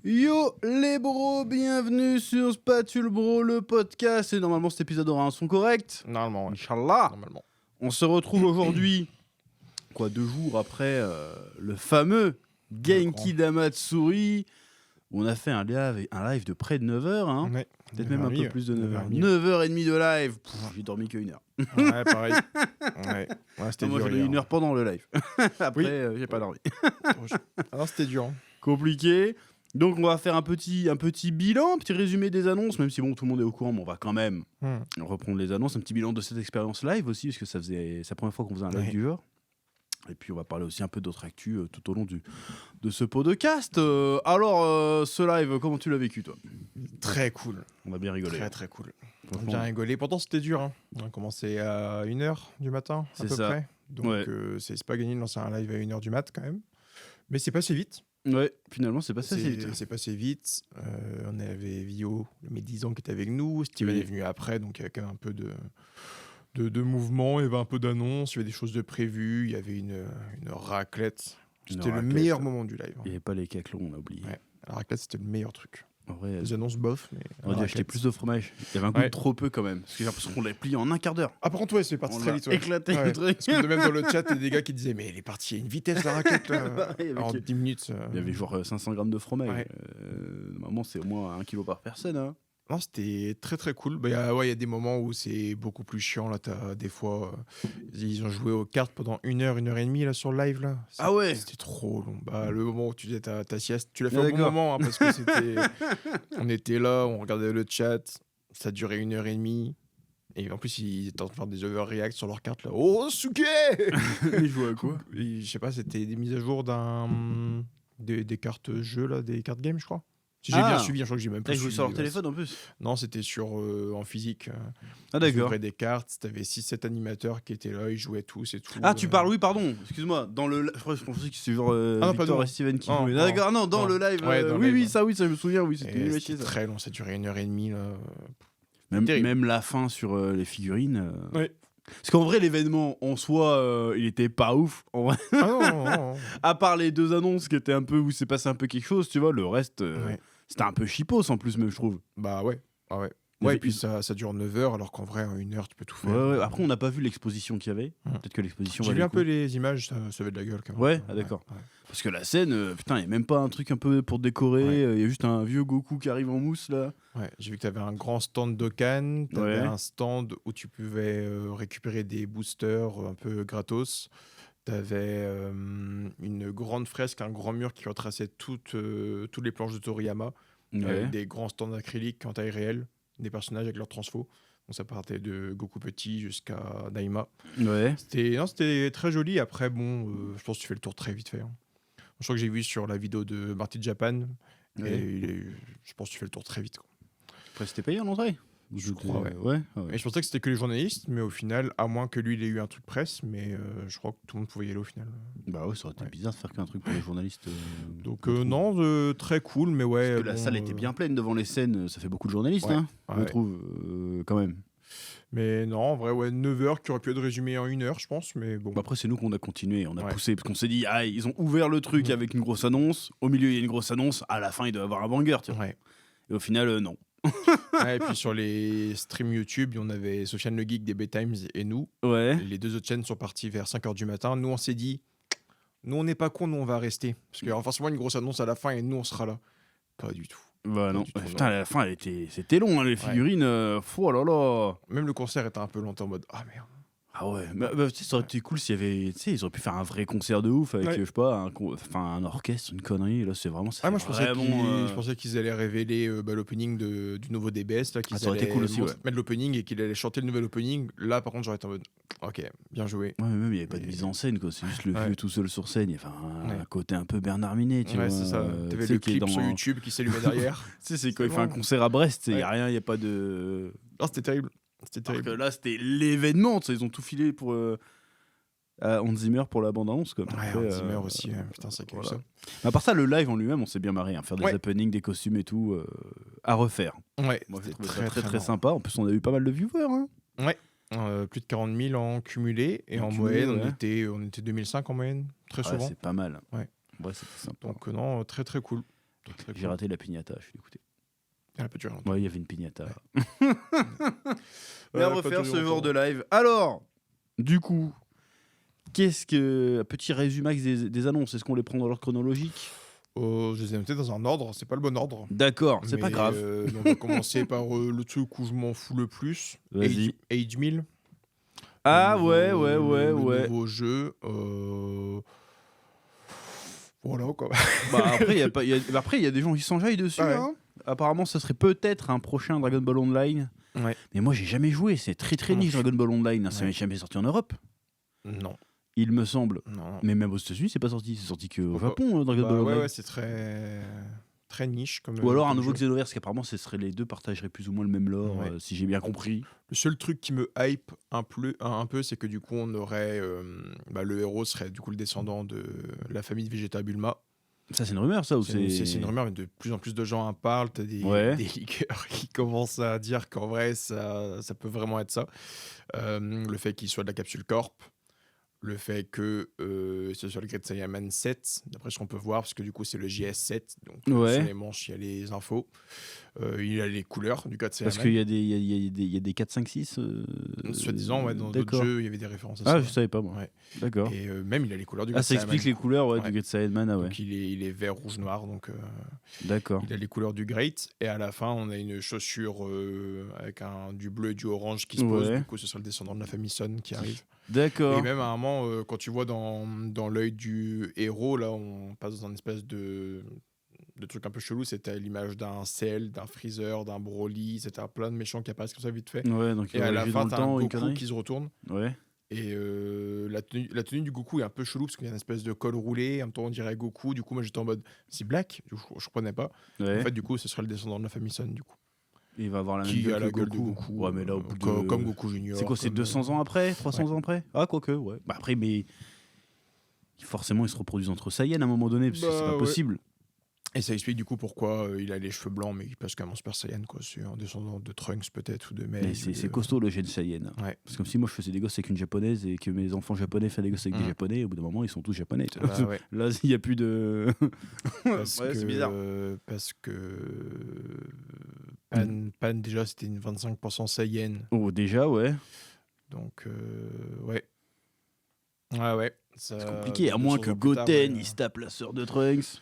Yo les bros, bienvenue sur Spatule Bro, le podcast. Et normalement cet épisode aura un son correct. Normalement, ouais. Inch'Allah. Normalement. On se retrouve aujourd'hui, 2 jours après le fameux Genki Damatsuri, où on a fait un live de près de 9h, hein. Ouais. Peut-être même un peu plus de 9h. 9h30. 9h30 de live. J'ai dormi que 1 heure. Ouais, pareil. Ouais, c'était Moi dur. j'ai dormi 1 heure pendant le live. Après, Oui. j'ai pas dormi. Alors, c'était dur. Compliqué. Donc on va faire un petit bilan, un petit résumé des annonces, même si bon tout le monde est au courant, mais on va quand même reprendre les annonces, un petit bilan de cette expérience live aussi, parce que c'est la première fois qu'on faisait un live du genre. Et puis on va parler aussi un peu d'autres actus tout au long de ce podcast. Alors ce live, comment tu l'as vécu toi? Très cool. On a bien rigolé. Très très cool. On a bien rigolé. Pourtant c'était dur. Hein. On a commencé à 1h du matin, à C'est peu ça. près. Donc c'est pas gagné de lancer un live à 1h du mat quand même. Mais c'est passé vite. Ouais, finalement c'est passé assez vite. C'est passé vite. On avait Vio, le médisant qui était avec nous. Steven est venu après, donc il y avait quand même un peu de mouvement, il y avait un peu d'annonces, il y avait des choses de prévues, il y avait une raclette. C'était le meilleur moment du live. Il n'y avait pas les caclons, on a oublié. Ouais. La raclette, c'était le meilleur truc. En vrai, les annonces bof, mais on aurait dû acheter plus de fromage. Il y avait un goût de trop peu quand même. Parce que j'ai l'impression qu'on l'a plié en un quart d'heure. Ah, par contre, ouais, c'est parti très vite. Ouais. Éclaté le truc. Parce que même dans le chat, il y a des gars qui disaient, mais elle est partie à une vitesse la raclette là. En 10 minutes. Il y avait genre 500 grammes de fromage. Ouais. Normalement, c'est au moins 1 kilo par personne. Hein. Non, c'était très très cool. Il y a des moments où c'est beaucoup plus chiant. Là, des fois, ils ont joué aux cartes pendant 1h, 1h30 là, sur le live. Là. Ah ouais. C'était trop long. Le moment où tu faisais ta sieste, tu l'as fait au bon moment. Hein, parce que c'était... on était là, on regardait le chat. Ça durait 1h30. Et en plus, ils étaient en train de faire des overreacts sur leurs cartes. Là. Oh, Suke. Ils jouaient à quoi? Je sais pas, c'était des mises à jour des cartes jeux, là, des cartes game, je crois. Si j'ai bien suivi, je crois que j'ai même pas suivi. Ils jouaient sur leur ouais. téléphone en plus? Non, c'était en physique. Ah d'accord. Ils ouvraient des cartes, t'avais 6-7 animateurs qui étaient là, ils jouaient tous et tout. Ah, tu parles, oui, pardon, excuse-moi. Dans le... Je pensais que c'était genre Victor et Steven qui jouaient. D'accord, non, dans le live. Ouais, dans le live. Ça je me souviens, oui, c'était très long, ça durait 1h30. Là. Même la fin sur les figurines. Ouais. Parce qu'en vrai, l'événement en soi, il était pas ouf. En vrai. Ah non. À part les 2 annonces qui étaient un peu où s'est passé un peu quelque chose, tu vois, le reste, c'était un peu chipos en plus, même, je trouve. Bah ouais. Ah ouais. Ouais, et puis ça dure 9h, alors qu'en vrai, en 1h, tu peux tout faire. Ouais. Après, on n'a pas vu l'exposition qu'il y avait. Peut-être que l'exposition. J'ai vu un peu les images, ça avait de la gueule quand même. Ouais, d'accord. Ouais. Parce que la scène, putain, il n'y a même pas un truc un peu pour décorer. Il y a juste un vieux Goku qui arrive en mousse là. Ouais, j'ai vu que tu avais un grand stand d'Okan, tu avais un stand où tu pouvais récupérer des boosters un peu gratos. Tu avais une grande fresque, un grand mur qui retraçait toutes les planches de Toriyama. Avec des grands stands acryliques en taille réelle, des personnages avec leurs transfos. Donc ça partait de Goku petit jusqu'à Daima. Ouais. C'était très joli. Après, je pense que tu fais le tour très vite fait. Hein. Je crois que j'ai vu sur la vidéo de Marty Japan. Et je pense que tu fais le tour très vite. Quoi. Après, c'était payé à l'entrée? Je crois, ouais. Et je pensais que c'était que les journalistes, mais au final, à moins que lui, il ait eu un truc presse, mais je crois que tout le monde pouvait y aller au final. Bah ouais, ça aurait été bizarre de faire qu'un truc pour les journalistes. Donc très cool, mais ouais. Parce que la salle était bien pleine devant les scènes, ça fait beaucoup de journalistes, je trouve, quand même. Mais non, en vrai, 9h qui aurait pu être résumé en 1h, je pense, mais bon. Après, c'est nous qu'on a continué, on a poussé, parce qu'on s'est dit, ils ont ouvert le truc avec une grosse annonce, au milieu, il y a une grosse annonce, à la fin, il doit y avoir un banger, tu vois. Et au final, non. Et puis sur les streams YouTube, on avait Sofiane le Geek des Betimes et nous. Ouais. Les 2 autres chaînes sont parties vers 5h du matin. Nous, on s'est dit, nous, on n'est pas cons, nous, on va rester. Parce qu'il y aura forcément une grosse annonce à la fin et nous, on sera là. Pas du tout. Bah non. Putain, à la fin, c'était long, hein, les figurines. Oh là là. Même le concert était un peu lent en mode, ah merde. Ah ouais, ça aurait été cool s'il y avait, ils auraient pu faire un vrai concert de ouf avec, je sais pas, un orchestre, une connerie. Là, c'est vraiment ça. Moi, je pensais qu'ils allaient révéler l'opening du nouveau DBS là, qu'ils ça aurait été cool aussi, mettre l'opening et qu'il allait chanter le nouvel opening. Là, par contre, j'aurais été en mode, ok, bien joué. Ouais, mais même il y avait pas de mise en scène, quoi. C'est juste le vieux tout seul sur scène. Enfin, un côté un peu Bernard Minet, tu vois. C'est ça. T'avais le clip sur YouTube qui s'allumait derrière. C'est quand il fait un concert à Brest, il y a rien, il y a pas de. Non, c'était terrible. Parce que là, c'était l'événement. Ils ont tout filé pour Hans Zimmer pour la bande-annonce. Ouais, Hans Zimmer aussi. Putain, ça voilà. Ça. Mais à part ça, le live en lui-même, on s'est bien marré. Faire des happenings, des costumes et tout, à refaire. Ouais, moi, j'ai trouvé ça très sympa. En plus, on a eu pas mal de viewers. Hein. Ouais. Plus de 40 000 en cumulé. Et en moyenne, on était 2005 en moyenne. Très souvent. C'est pas mal. Ouais. C'était sympa. Donc, non, très très cool. J'ai raté la piñata, je suis dégoûté. Elle a pas duré longtemps. Ouais, il y avait une piñata. Ouais. Mais à refaire ce genre de live. Alors, du coup, petit résumé des annonces, est-ce qu'on les prend dans l'ordre chronologique? Je les ai notés dans un ordre, c'est pas le bon ordre. D'accord, c'est pas grave. On va commencer par le truc où je m'en fous le plus. Vas-y. Age 1000. Ah ouais. Le nouveau jeu. Voilà quoi. Après, il y a des gens qui s'enjaillent dessus. Ouais. Hein. Apparemment, ça serait peut-être un prochain Dragon Ball Online. Ouais. Mais moi, j'ai jamais joué. C'est très très niche Dragon Ball Online. Ça n'est jamais sorti en Europe. Non. Il me semble. Non. Mais même aux États-Unis, c'est pas sorti. C'est sorti qu'au Japon, Dragon Ball Online. Ouais, c'est très très niche comme. Ou alors un comme nouveau jeu. Xenoverse, qu'apparemment, les deux partageraient plus ou moins le même lore, si j'ai bien compris. Le seul truc qui me hype un peu, c'est que du coup, on aurait le héros serait du coup le descendant de la famille de Vegeta Bulma. Ça, c'est une rumeur, ça, ou C'est une rumeur, mais de plus en plus de gens en parlent. T'as des leakers qui commencent à dire qu'en vrai, ça peut vraiment être ça. Le fait qu'il soit de la capsule Corp, le fait que ce soit le Great Saiyaman 7, d'après ce qu'on peut voir, parce que du coup, c'est le JS7. Donc, sur les manches, il y a les infos. Il a les couleurs du Great Saiyaman. Parce qu'il y a des 4, 5, 6 soi-disant, dans d'autres jeux, il y avait des références à ça. Ah, je savais pas, moi. Ouais. D'accord. Et même, il a les couleurs du Great ça Saiyaman. explique les couleurs du Great Saiyaman. Ah ouais. Donc, il est vert, rouge, noir. Donc, d'accord. il a les couleurs du Great. Et à la fin, on a une chaussure avec du bleu et du orange qui se pose. Du coup, ce sera le descendant de la famille Son qui arrive. D'accord. Et même à un moment, quand tu vois dans l'œil du héros, là, on passe dans une espèce de truc un peu chelou. C'était l'image d'un Cell, d'un Freezer, d'un Broly. C'était plein de méchants qui apparaissent comme ça vite fait. Ouais, donc et à la fin, t'as un Goku connerie. qui se retourne. Ouais. Et la tenue du Goku est un peu chelou parce qu'il y a une espèce de col roulé. En même temps, on dirait Goku. Du coup, moi, j'étais en mode, c'est Black. Je comprenais pas. Ouais. En fait, du coup, ce sera le descendant de la famille Son, du coup. Il va avoir la même Qui a la gueule gueule de Goku. Ouais, mais là, au bout comme Goku Junior. C'est quoi, c'est 200 ans après 300 ans après? Ah, quoique, ouais. Bah après, mais forcément, ils se reproduisent entre Saiyans à un moment donné, parce que c'est pas possible. Et ça explique du coup pourquoi il a les cheveux blancs, mais il passe quand même en Super Saiyan, quoi. C'est un descendant de Trunks peut-être, ou de Mei. Mais c'est costaud le gène Saiyan. Ouais. Parce que comme si moi je faisais des gosses avec une japonaise et que mes enfants japonais faisaient des gosses avec des japonais, au bout d'un moment ils sont tous japonais. Ouais. Là, il n'y a plus de. C'est bizarre. Parce que Pan déjà c'était une 25% Saiyan. Oh, déjà, ouais. Donc, ouais. Ouais. C'est compliqué, à moins que Goten il se tape la sœur de Trunks.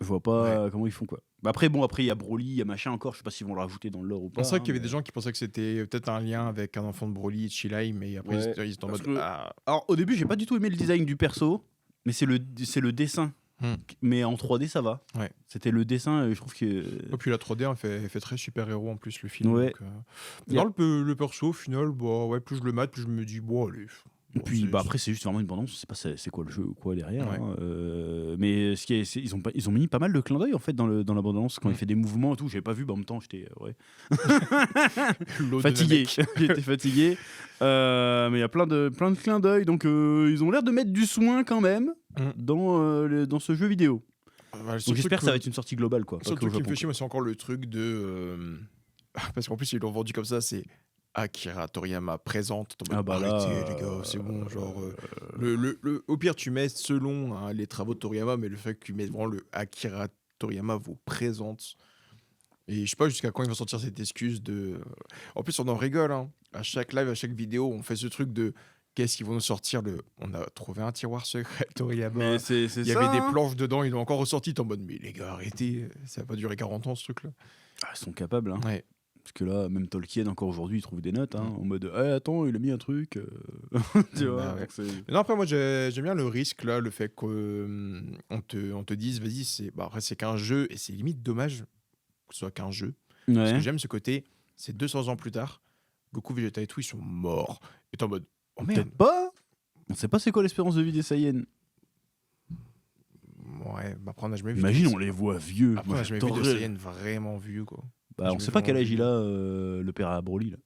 Je vois pas comment ils font, quoi. Bah après il y a Broly, il y a machin encore, je sais pas s'ils vont le rajouter dans le lore ou pas. C'est vrai qu'il y avait des gens qui pensaient que c'était peut-être un lien avec un enfant de Broly et Chilai, mais après ils étaient en mode. Alors au début, j'ai pas du tout aimé le design du perso, mais c'est le dessin. Mais en 3D, ça va. Ouais. C'était le dessin, je trouve que. Et puis la 3D, elle fait très super-héros en plus, le film. Ouais. Donc, le perso, au final, plus je le mate, plus je me dis, bon, allez. Et puis après c'est juste vraiment une bande-annonce, je sais pas c'est quoi le jeu ou quoi derrière. Hein. Mais ils ont mis pas mal de clins d'œil en fait dans la bande-annonce quand il fait des mouvements et tout. J'avais pas vu, en même temps j'étais fatigué. J'étais fatigué. Mais il y a plein de clins d'œil, donc ils ont l'air de mettre du soin quand même dans ce jeu vidéo. Donc j'espère que ça va être une sortie globale, quoi. Le truc qui me fait chier, moi, c'est encore le truc de parce qu'en plus ils l'ont vendu comme ça, c'est Akira Toriyama présente. Arrêtez les gars, c'est bon, genre au pire tu mets selon les travaux de Toriyama, mais le fait que tu mets vraiment le Akira Toriyama vous présente. Et je sais pas jusqu'à quand ils vont sortir cette excuse de. En plus on en rigole, hein. À chaque live, à chaque vidéo, on fait ce truc de qu'est-ce qu'ils vont nous sortir on a trouvé un tiroir secret Toriyama. Mais il y avait des planches dedans, ils l'ont encore ressorti. T'es en mode mais les gars arrêtez, ça va pas durer 40 ans ce truc là. Ils sont capables, hein. Ouais. Parce que là, même Tolkien, encore aujourd'hui, il trouve des notes, en mode attends, il a mis un truc. Tu vois, mais non, après, moi, j'aime bien le risque, là, le fait qu'on te dise, vas-y, après, c'est qu'un jeu, et c'est limite dommage que ce soit qu'un jeu. Parce que j'aime ce côté, c'est 200 ans plus tard, Goku, Vegeta et tout, ils sont morts. Et t'es en mode, oh merde. Peut-être pas. On sait pas c'est quoi l'espérance de vie des Saiyans. Ouais, après, on a jamais vu. Imagine, on les voit vieux. Après, on a jamais vu de Saiyans vraiment vieux, quoi. Bah, on sait pas quel âge il a, le père à Broly, là.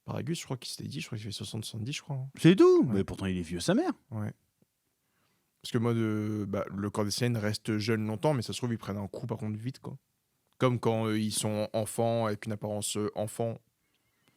Paragus, je crois qu'il s'était dit, je crois qu'il fait 60-70, je crois. Hein. C'est tout. Mais pourtant, il est vieux, sa mère. Ouais. Parce que moi, le corps des Saiyans reste jeune longtemps, mais ça se trouve, ils prennent un coup, par contre, vite, quoi. Comme quand ils sont enfants, avec une apparence enfant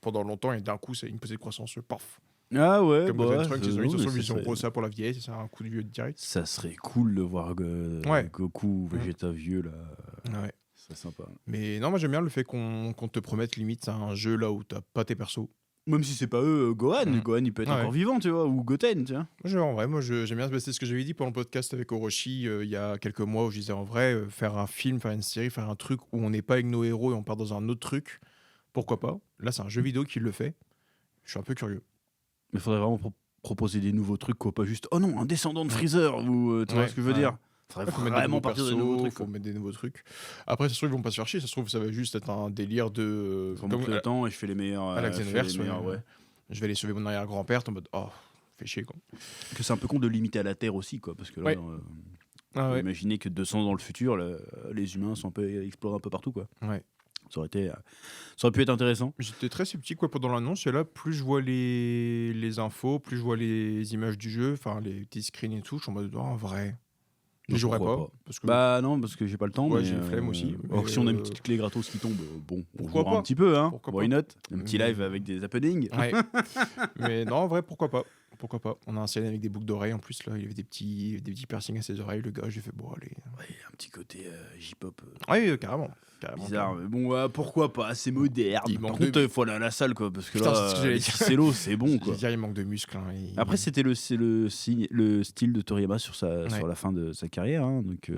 pendant longtemps, et d'un coup, c'est une petite croissance, paf. Ah ouais, Comme Goten Trunks, ils non, mais ont mis ça pour la vieille, c'est un coup de vieux direct. ça serait cool de voir Ouais. Goku, Vegeta vieux là. Ouais. C'est sympa. Mais non, moi j'aime bien le fait qu'on te promette limite un jeu là où t'as pas tes persos. Même si c'est pas eux, Gohan, Gohan il peut être encore vivant, tu vois, ou Goten, tu vois. En vrai, moi j'aime bien, c'est ce que j'avais dit pendant le podcast avec Orochi il y a quelques mois où je disais en vrai, faire un film, faire une série, faire un truc où on n'est pas avec nos héros et on part dans un autre truc, pourquoi pas. Là c'est un jeu vidéo qui le fait, je suis un peu curieux. Mais faudrait vraiment proposer des nouveaux trucs, quoi, pas juste oh non, un descendant de Freezer, ou tu vois ce que je veux dire. Faudrait vraiment partir des nouveaux trucs. Faut mettre des nouveaux trucs. Après, ça se trouve, ils vont pas se faire chier. Ça se trouve, ça va juste être un délire de. Comme le temps et je fais les meilleurs. À la Xenoverse, ouais. Je vais aller sauver mon arrière-grand-père en mode oh, fait chier quoi. Que c'est un peu con de limiter à la Terre aussi, quoi, parce que là, imaginez que 200 ans dans le futur, les humains sont un peu explorés un peu partout, quoi. Ouais. Ça aurait pu être intéressant. J'étais très sceptique quoi, pendant l'annonce, et là, plus je vois les infos, plus je vois les images du jeu, enfin les petits screens et tout, je suis en mode en vrai. Je jouerai pas. Parce que... Bah non, parce que j'ai pas le temps. Ouais, j'ai une flemme aussi. Alors que si on a une petite clé gratos qui tombe, bon, on pourquoi jouera pas un petit peu, hein. Pourquoi Why pas not? Un petit live avec des happenings. Ouais. Mais non, en vrai, pourquoi pas? Pourquoi pas? On a un scène avec des boucles d'oreilles en plus, là. Il y avait des petits piercings à ses oreilles. Le gars, j'ai fait bon, allez. Ouais, un petit côté J-pop. Oui, carrément. Bizarre, mais bon, pourquoi pas? C'est moderne. Par contre, il faut aller à la salle, quoi, parce que putain, là, c'est l'eau, c'est bon, quoi. Il manque de muscles. Hein, Après, c'était le style de Toriyama sur la fin de sa carrière. Hein, donc,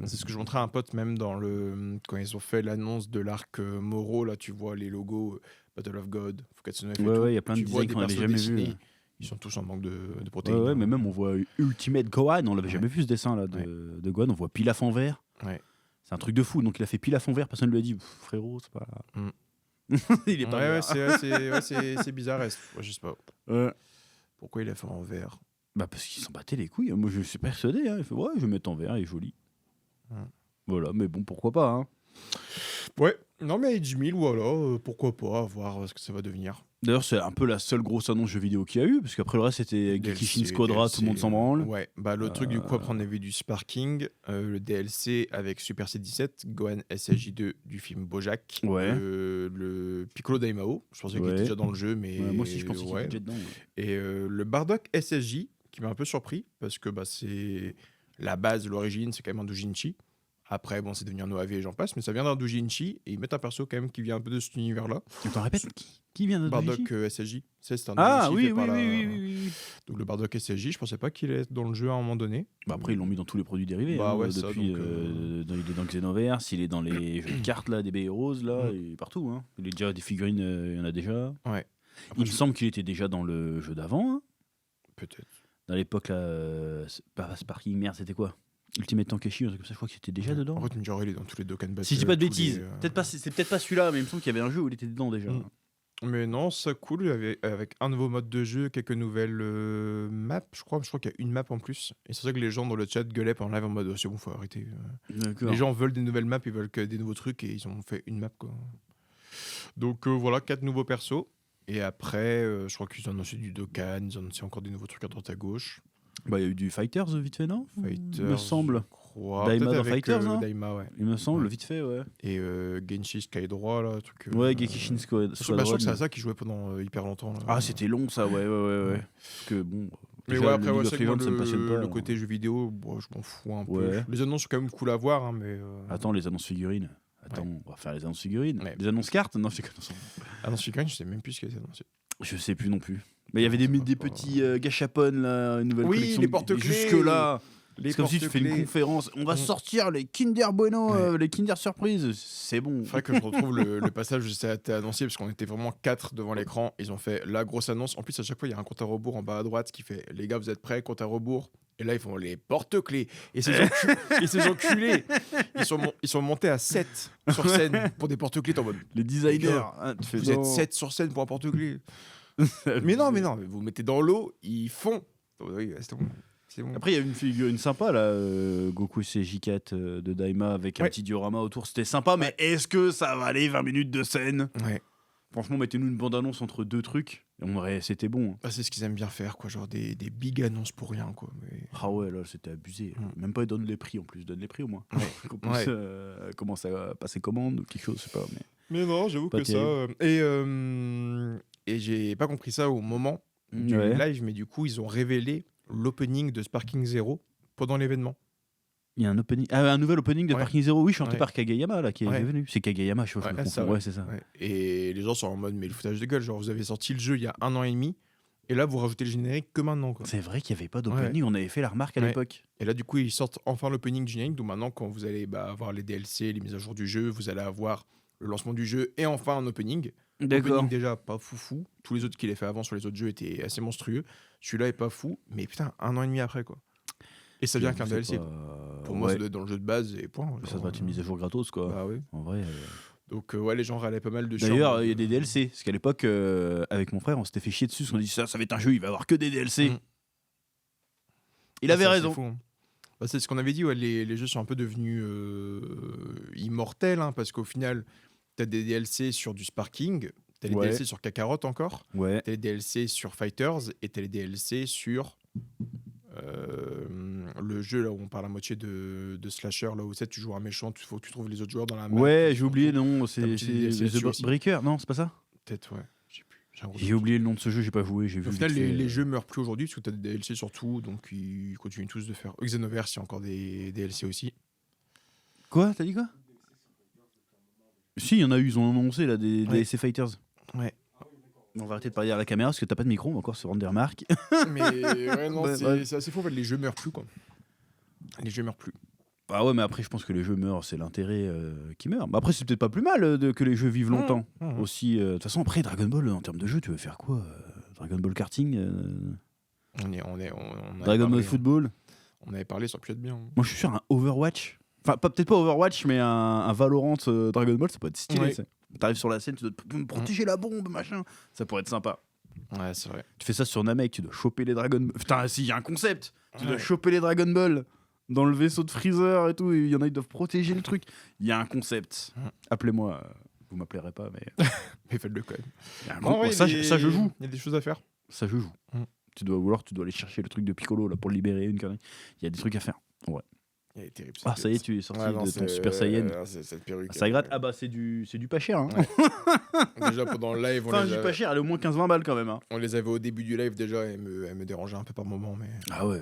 c'est ce que je montrais à un pote, même quand ils ont fait l'annonce de l'arc Moro, là, tu vois les logos Battle of God, Fukatsu no F et tout. Ouais, il y a plein de designs qu'on n'avait jamais vus. Ils sont tous en manque de protéines. Ouais, mais même on voit Ultimate Gohan, on l'avait jamais vu ce dessin là de Gohan, on voit Pilaf en vert. Ouais. C'est un truc de fou, donc il a fait Pilaf en vert, personne ne lui a dit frérot, c'est pas. Il est pas vert. C'est bizarre, je sais pas. Pourquoi il a fait en vert? Bah parce qu'il s'en battait les couilles, moi je suis persuadé, hein. Il fait ouais, je vais mettre en vert, il est joli. Voilà, mais bon, pourquoi pas, hein. Ouais, non mais Age 1000, voilà, pourquoi pas, à voir ce que ça va devenir. D'ailleurs, c'est un peu la seule grosse annonce jeu vidéo qu'il y a eu, parce qu'après le reste, c'était Gekishin Squadra, tout le monde s'en branle. Ouais, bah le truc, du coup, après, on a vu du Sparking, le DLC avec Super C17, Gohan SSJ2 du film Bojack, le Piccolo Daimao, je pensais qu'il était déjà dans le jeu, mais. Ouais, moi aussi, je pensais qu'il était déjà dedans. Et le Bardock SSJ, qui m'a un peu surpris, parce que c'est la base, l'origine, c'est quand même un doujinshi. Après, bon, c'est devenu un OAV et j'en passe, mais ça vient d'un doujinshi et ils mettent un perso quand même qui vient un peu de cet univers-là. Tu t'en répètes qui vient d'un doujinshi? Bardock SSJ. C'est un doujinshi oui. Donc le Bardock SSJ, je pensais pas qu'il allait être dans le jeu à un moment donné. Bah après, ils l'ont mis dans tous les produits dérivés. Bah ouais, depuis, il est dans Xenoverse, il est dans les jeux de cartes là, des Heroes là, et partout. Hein. Il est déjà des figurines, il y en a déjà. Ouais. Après, il me semble qu'il était déjà dans le jeu d'avant. Hein. Peut-être. Dans l'époque là, Sparking, merde, c'était quoi? Ultimate Tankeshi, comme ça, je crois qu'il était déjà dedans. En fait, il est dans tous les Dokkan Battle. Si je dis pas de bêtises, c'est peut-être pas celui-là, mais il me semble qu'il y avait un jeu où il était dedans déjà. Mais non, ça cool, avec un nouveau mode de jeu, quelques nouvelles maps, je crois qu'il y a une map en plus. Et c'est ça que les gens dans le chat gueulaient en live en mode oh, c'est bon, faut arrêter. Les gens veulent des nouvelles maps, ils veulent que des nouveaux trucs, et ils ont fait une map, quoi. Donc voilà, 4 nouveaux persos. Et après, je crois qu'ils ont annoncé du Dokkan, ils ont annoncé encore des nouveaux trucs à droite à gauche. Bah, il y a eu du Fighters vite fait, non? Fighters, il me semble. Daima dans Fighters, hein Daima, ouais. Il me semble, vite fait, ouais. Et Genshi Sky droit, là, truc. Ouais, Gekishin Squadra. Je crois que c'est à ça qu'ils jouaient pendant hyper longtemps. Là. Ah, c'était long, ça, ouais. Parce que bon. Mais ouais, après, ça me passionne pas. Le côté jeu vidéo, bon, je m'en fous un peu. Les annonces sont quand même cool à voir, hein, mais. Attends, les annonces figurines. On va faire les annonces figurines. Les annonces cartes? Non, c'est quoi? Annonces figurines, je sais même plus ce qu'elles annoncé. Je sais plus non plus. Mais il y avait des petits gachapon, là, une nouvelle collection. Oui, les porte-clés. Jusque-là. C'est comme si tu fais une conférence. On va sortir les Kinder Bueno, les Kinder Surprise. C'est bon. Il faudrait que je retrouve le passage où ça a été annoncé, parce qu'on était vraiment 4 devant l'écran. Ils ont fait la grosse annonce. En plus, à chaque fois, il y a un compte à rebours en bas à droite qui fait les gars, vous êtes prêts, compte à rebours? Et là, ils font les porte-clés. Et ces enculés, ils sont montés à 7 sur scène pour des porte-clés. En mode, les designers. Vous êtes 7 sur scène pour un porte-clés. mais non, vous mettez dans l'eau, ils font. Oui, c'est bon. Bon. Après, il y a une figurine sympa là, Goku CJ4 de Daima avec un petit diorama autour. C'était sympa, mais est-ce que ça va aller 20 minutes de scène? Franchement, mettez-nous une bande-annonce entre deux trucs. C'était bon. Bah, c'est ce qu'ils aiment bien faire, quoi. Genre des big annonces pour rien, quoi. Mais... Ah ouais, là, c'était abusé. Même pas, ils donnent les prix en plus. Donne les prix au moins. Qu'on puisse commencer à passer commande ou quelque chose, je sais pas. Mais non, j'avoue que terrible. Ça. Et j'ai pas compris ça au moment. du live, mais du coup, ils ont révélé l'opening de Sparking Zero pendant l'événement. Il y a un opening, un nouvel opening de Sparking Zero, oui, chanté Ouais. par Kageyama là qui est Ouais. venu. C'est Kageyama, je crois. Ouais, c'est ça. Ouais. Et les gens sont en mode mais le foutage de gueule, genre vous avez sorti le jeu il y a 1 an et demi et là vous rajoutez le générique que maintenant quoi. C'est vrai qu'il n'y avait pas d'opening, on avait fait la remarque à l'époque. Et là du coup ils sortent enfin l'opening du générique, donc maintenant quand vous allez avoir les DLC, les mises à jour du jeu, vous allez avoir le lancement du jeu et enfin un opening. D'accord. Opening déjà pas foufou, tous les autres qu'il a fait avant sur les autres jeux étaient assez monstrueux. Celui-là est pas fou, mais putain 1 an et demi après quoi. Et ça vient qu'un DLC. Pour moi, ça doit être dans le jeu de base et point. Ça doit être une mise à jour gratos, quoi. Bah oui. En vrai. Donc, ouais, les gens râlaient pas mal dessus. D'ailleurs, il y a des DLC. Parce qu'à l'époque, avec mon frère, on s'était fait chier dessus. Parce qu'on a dit ça va être un jeu, il va y avoir que des DLC. Il avait raison. Fou, hein. Bah, c'est ce qu'on avait dit, ouais, les jeux sont un peu devenus immortels. Hein, parce qu'au final, t'as des DLC sur du Sparking, t'as les DLC sur Kakarot encore, t'as les DLC sur Fighters et t'as les DLC sur. Le jeu là où on parle à moitié de slasher, là où tu joues un méchant, il faut que tu trouves les autres joueurs dans la map. Ouais, j'ai oublié le nom, c'est The Breaker, non, c'est pas ça? Peut-être, ouais, je sais plus. J'ai oublié le nom de ce jeu, j'ai pas joué. Au final, les jeux meurent plus aujourd'hui parce que t'as des DLC sur tout, donc ils continuent tous de faire. Xenoverse, il y a encore des DLC aussi. Quoi? T'as dit quoi? Si, il y en a eu, ils ont annoncé là des DLC Fighters. Ouais. On va arrêter de parler à la caméra parce que t'as pas de micro, on va encore se rendre des remarques. Mais ouais, non, c'est assez faux en fait, les jeux meurent plus quoi. Les jeux meurent plus. Ah ouais, mais après je pense que les jeux meurent, c'est l'intérêt qui meurt. Mais après c'est peut-être pas plus mal que les jeux vivent longtemps. Aussi, de toute façon après Dragon Ball en termes de jeu, tu veux faire quoi? Dragon Ball karting, Dragon Ball football. On avait parlé, ça aurait pu être bien. Moi je suis sûr un Overwatch. Enfin peut-être pas Overwatch, mais un Valorant Dragon Ball, ça peut être stylé. Ouais. T'arrives sur la scène, tu dois protéger la bombe, machin. Ça pourrait être sympa. Ouais, c'est vrai. Tu fais ça sur Namek, tu dois choper les Dragon Ball. Putain, si, il y a un concept. Tu dois choper les Dragon Ball dans le vaisseau de Freezer et tout. Il y en a, ils doivent protéger le truc. Il y a un concept. Appelez-moi. Vous m'appellerez pas, mais. Mais faites-le quand même. Ça, je joue. Il y a des choses à faire. Ça, je joue. Tu dois aller chercher le truc de Piccolo là, pour le libérer, une connerie. Il y a des trucs à faire. Ouais. Il est terrible. Ah, ça y est, tu es sorti de ton Super Saiyan. Cette perruque. Ça gratte. Ah, bah, c'est du pas cher. Hein. Ouais. Déjà, pendant le live, du pas cher, elle est au moins 15-20 balles quand même. Hein. On les avait au début du live déjà, et elle me dérangeait un peu par moment. Mais... Ah ouais.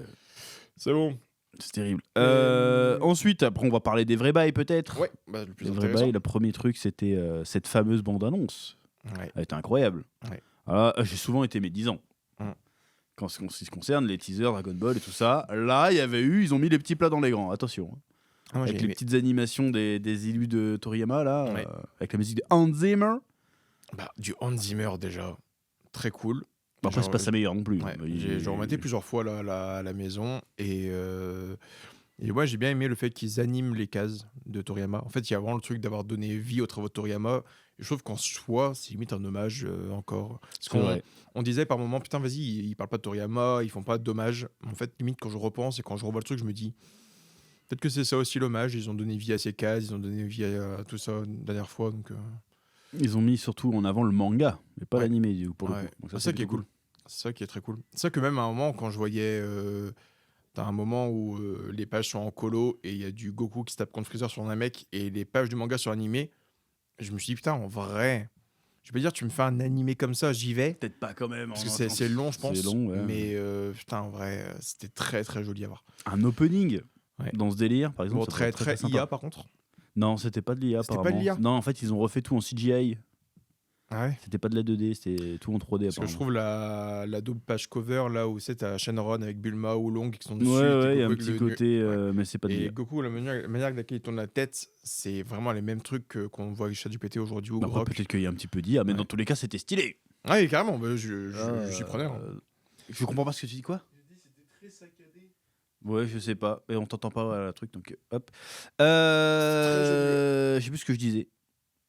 C'est bon. C'est terrible. Ensuite, après, on va parler des vrais bails peut-être. Ouais, bah, le plus les intéressant. vrais bails, le premier truc, c'était cette fameuse bande-annonce. Ouais. Elle était incroyable. Ouais. Alors, j'ai souvent été médisant. Quand ce qui se concerne les teasers, Dragon Ball et tout ça, là, ils ont mis les petits plats dans les grands. Attention. Ah, avec les petites animations des élus de Toriyama, là, avec la musique de Hans Zimmer. Bah, du Hans Zimmer déjà, très cool. Après, c'est pas sa meilleure non plus. Ouais, j'ai rematé plusieurs fois à la maison et moi j'ai bien aimé le fait qu'ils animent les cases de Toriyama. En fait, il y a vraiment le truc d'avoir donné vie aux travaux de Toriyama. Et je trouve qu'en soi, c'est limite un hommage encore. Parce qu'on disait par moment, putain, vas-y, ils parlent pas de Toriyama, ils font pas d'hommage. En fait, limite, quand je repense et quand je revois le truc, je me dis, peut-être que c'est ça aussi l'hommage. Ils ont donné vie à ces cases, ils ont donné vie à tout ça une dernière fois. Donc, ils ont mis surtout en avant le manga, mais pas l'animé, pour le coup. Donc c'est ça qui est cool. C'est ça qui est très cool. C'est ça que même à un moment, quand je voyais... T'as un moment où les pages sont en colo et il y a du Goku qui se tape contre Freezer sur Namek et les pages du manga sont animées. Je me suis dit, putain, en vrai, je peux dire, tu me fais un animé comme ça, j'y vais. Peut-être pas quand même. Parce que c'est long, je pense. C'est long, ouais. Mais putain, en vrai, c'était très très joli à voir. Un opening dans ce délire, par exemple. Bon, très IA par contre. Non, c'était pas de l'IA, apparemment. C'était pas de l'IA. Non, en fait, ils ont refait tout en CGI. Ah ouais. C'était pas de la 2D, c'était tout en 3D. Parce que je trouve la double page cover là où c'est à Shenron avec Bulma ou Long qui sont dessus. Ouais, il y a un petit côté, mais c'est pas de l'IA. Et Goku, la manière avec laquelle il tourne la tête, c'est vraiment les mêmes trucs qu'on voit avec ChatGPT aujourd'hui ou Grok. Peut-être qu'il y a un petit peu d'IA, mais dans tous les cas, c'était stylé. Ah oui, carrément, bah, j'y prenais. Je comprends pas ce que tu dis, quoi. C'était très saccadé. Ouais, je sais pas, et on t'entend pas à la truc, donc hop. Je sais plus ce que je disais.